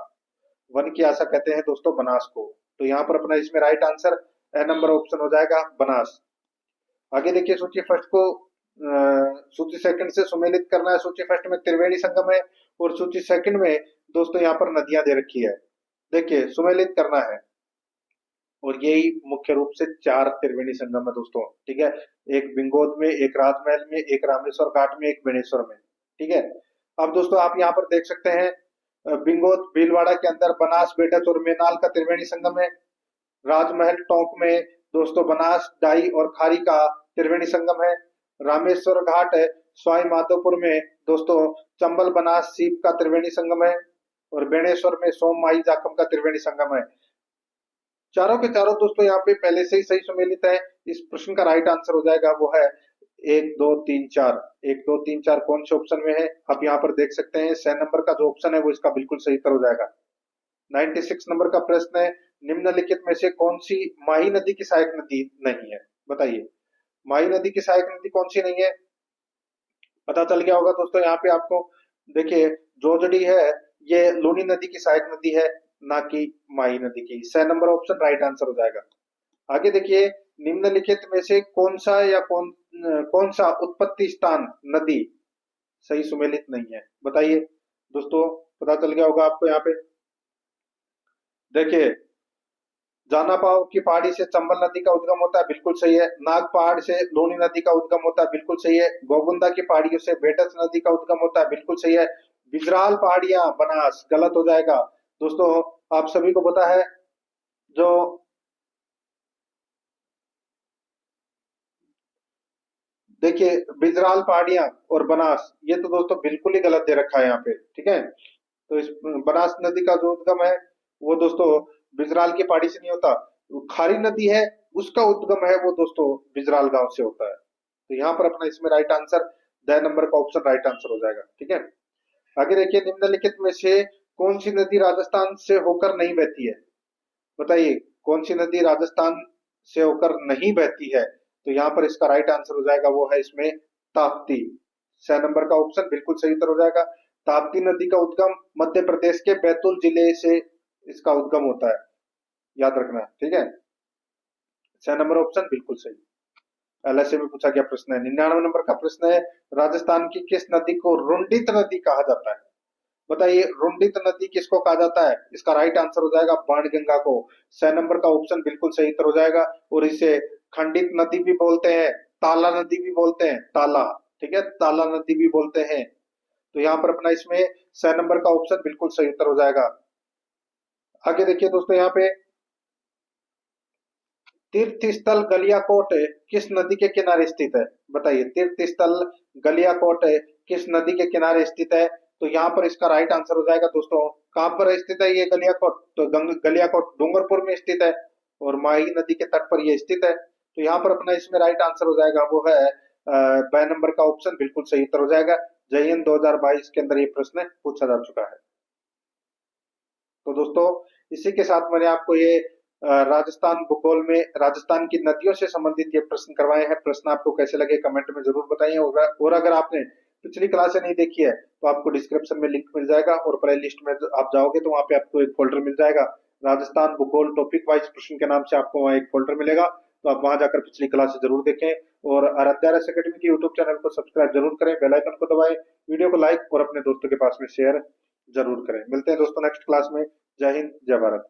वन की आशा कहते हैं दोस्तों बनास को। तो यहाँ पर अपना इसमें right answer A number option हो जाएगा बनास। आगे देखिए, सूची फर्स्ट को सूची सेकंड से सुमेलित करना है। सूची फर्स्ट में त्रिवेणी संगम है और सूची सेकंड में दोस्तों यहाँ पर नदियां दे रखी है। देखिए सुमेलित करना है, और यही मुख्य रूप से 4 त्रिवेणी संगम है दोस्तों। ठीक है, एक बिंगोद में, एक राजमहल में, एक रामेश्वर घाट में, एक बेणेश्वर में। ठीक है, अब दोस्तों आप यहाँ पर देख सकते हैं बिंगोद भीलवाड़ा के अंदर बनास, बेटच और मेनाल का त्रिवेणी संगम है। राजमहल टोंक में दोस्तों बनास, डाई और खारी का त्रिवेणी संगम है। रामेश्वर घाट है सवाई माधोपुर में दोस्तों चंबल, बनास, सीप का त्रिवेणी संगम है। और बेणेश्वर में सोम, माई, जाखम का त्रिवेणी संगम है। चारों के चारों दोस्तों यहाँ पे पहले से ही सही सुमेलित है। इस प्रश्न का राइट आंसर हो जाएगा वो है 1, 2, 3, 4। 1, 2, 3, 4 कौन से ऑप्शन में है? आप यहाँ पर देख सकते हैं 6 नंबर का जो ऑप्शन है वो इसका बिल्कुल सही उत्तर हो जाएगा। 96 नंबर का प्रश्न है, निम्नलिखित में से कौन सी माही नदी की सहायक नदी नहीं है? बताइए, माही नदी की सहायक नदी कौन सी नहीं है? पता चल गया होगा दोस्तों यहाँ पे आपको। देखिए, जोजड़ी है ये लूनी नदी की सहायक नदी है, ना कि माही नदी की। 6 नंबर ऑप्शन राइट आंसर हो जाएगा। आगे देखिए, निम्नलिखित में से कौन सा या कौन सा उत्पत्ति स्थान नदी सही सुमेलित नहीं है? बताइए दोस्तों, पता चल गया होगा आपको यहाँ पे। देखिए, जाना पाव की पहाड़ी से चंबल नदी का उद्गम होता है, बिल्कुल सही है। नाग पहाड़ से लूनी नदी का उद्गम होता है, बिल्कुल सही है। गोगुंदा की पहाड़ियों से बेटच नदी का उद्गम होता है, बिल्कुल सही है। बिजराल पहाड़ियां बनास, गलत हो जाएगा दोस्तों। आप सभी को पता है जो देखिए बिजराल पहाड़ियां और बनास, ये तो दोस्तों बिल्कुल ही गलत दे रखा है यहाँ पे। ठीक है, तो इस बनास नदी का जो उद्गम है वो दोस्तों बिजराल की पहाड़ी से नहीं होता। खारी नदी है उसका उद्गम है वो दोस्तों बिजराल गांव से होता है। तो यहाँ पर अपना इसमें राइट आंसर 10 नंबर का ऑप्शन राइट आंसर हो जाएगा। ठीक है, आगे देखिए, निम्नलिखित में से कौन सी नदी राजस्थान से होकर नहीं बहती है? बताइए, कौन सी नदी राजस्थान से होकर नहीं बहती है? तो यहाँ पर इसका राइट आंसर हो जाएगा वो है इसमें ताप्ती। 6 नंबर का ऑप्शन बिल्कुल सही उत्तर हो जाएगा। ताप्ती नदी का उद्गम मध्य प्रदेश के बैतूल जिले से इसका उद्गम होता है, याद रखना। ठीक है, 6 नंबर ऑप्शन बिल्कुल सही। एलएसए में पूछा गया प्रश्न है। 99 नंबर का प्रश्न है, राजस्थान की किस नदी को रुंडित नदी कहा जाता है? बताइए, रुंडित नदी किसको कहा जाता है? इसका राइट आंसर हो जाएगा बाणगंगा को। 6 नंबर का ऑप्शन बिल्कुल सही उत्तर हो जाएगा। और इसे खंडित नदी भी बोलते हैं, ताला नदी भी बोलते हैं, ताला। ठीक है, ताला नदी भी बोलते हैं। तो यहाँ पर अपना इसमें 6 नंबर का ऑप्शन बिल्कुल सही उत्तर हो जाएगा। आगे देखिए दोस्तों, यहाँ पे तीर्थ स्थल गलियाकोट किस नदी के किनारे स्थित है? बताइए, तीर्थ स्थल गलियाकोट किस नदी के किनारे स्थित है? तो यहाँ पर इसका राइट आंसर हो जाएगा दोस्तों, कहाँ पर स्थित है ये गलियाकोट? तो गलियाकोट डूंगरपुर में स्थित है और माही नदी के तट पर ये स्थित है। तो यहाँ पर अपना इसमें राइट आंसर हो जाएगा वो है 2 नंबर का ऑप्शन बिल्कुल सही उत्तर हो जाएगा। जय हिंद 2022 के अंदर ये प्रश्न पूछा जा चुका है। तो दोस्तों, इसी के साथ मैंने आपको ये राजस्थान भूगोल में राजस्थान की नदियों से संबंधित ये प्रश्न करवाए हैं। प्रश्न आपको कैसे लगे कमेंट में जरूर बताइए। और अगर आपने पिछली क्लासें नहीं देखी है तो आपको डिस्क्रिप्शन में लिंक मिल जाएगा और प्ले लिस्ट में आप जाओगे तो वहाँ पे आपको एक फोल्डर मिल जाएगा, राजस्थान भूगोल टॉपिक वाइज प्रश्न के नाम से आपको वहाँ एक फोल्डर मिलेगा। तो आप वहां जाकर पिछली क्लास जरूर देखें और आराध्यारस अकेडमी के यूट्यूब चैनल को सब्सक्राइब जरूर करें, बेल आइकन को दबाएं, वीडियो को लाइक और अपने दोस्तों के पास में शेयर जरूर करें। मिलते हैं दोस्तों नेक्स्ट क्लास में। जय हिंद, जय भारत।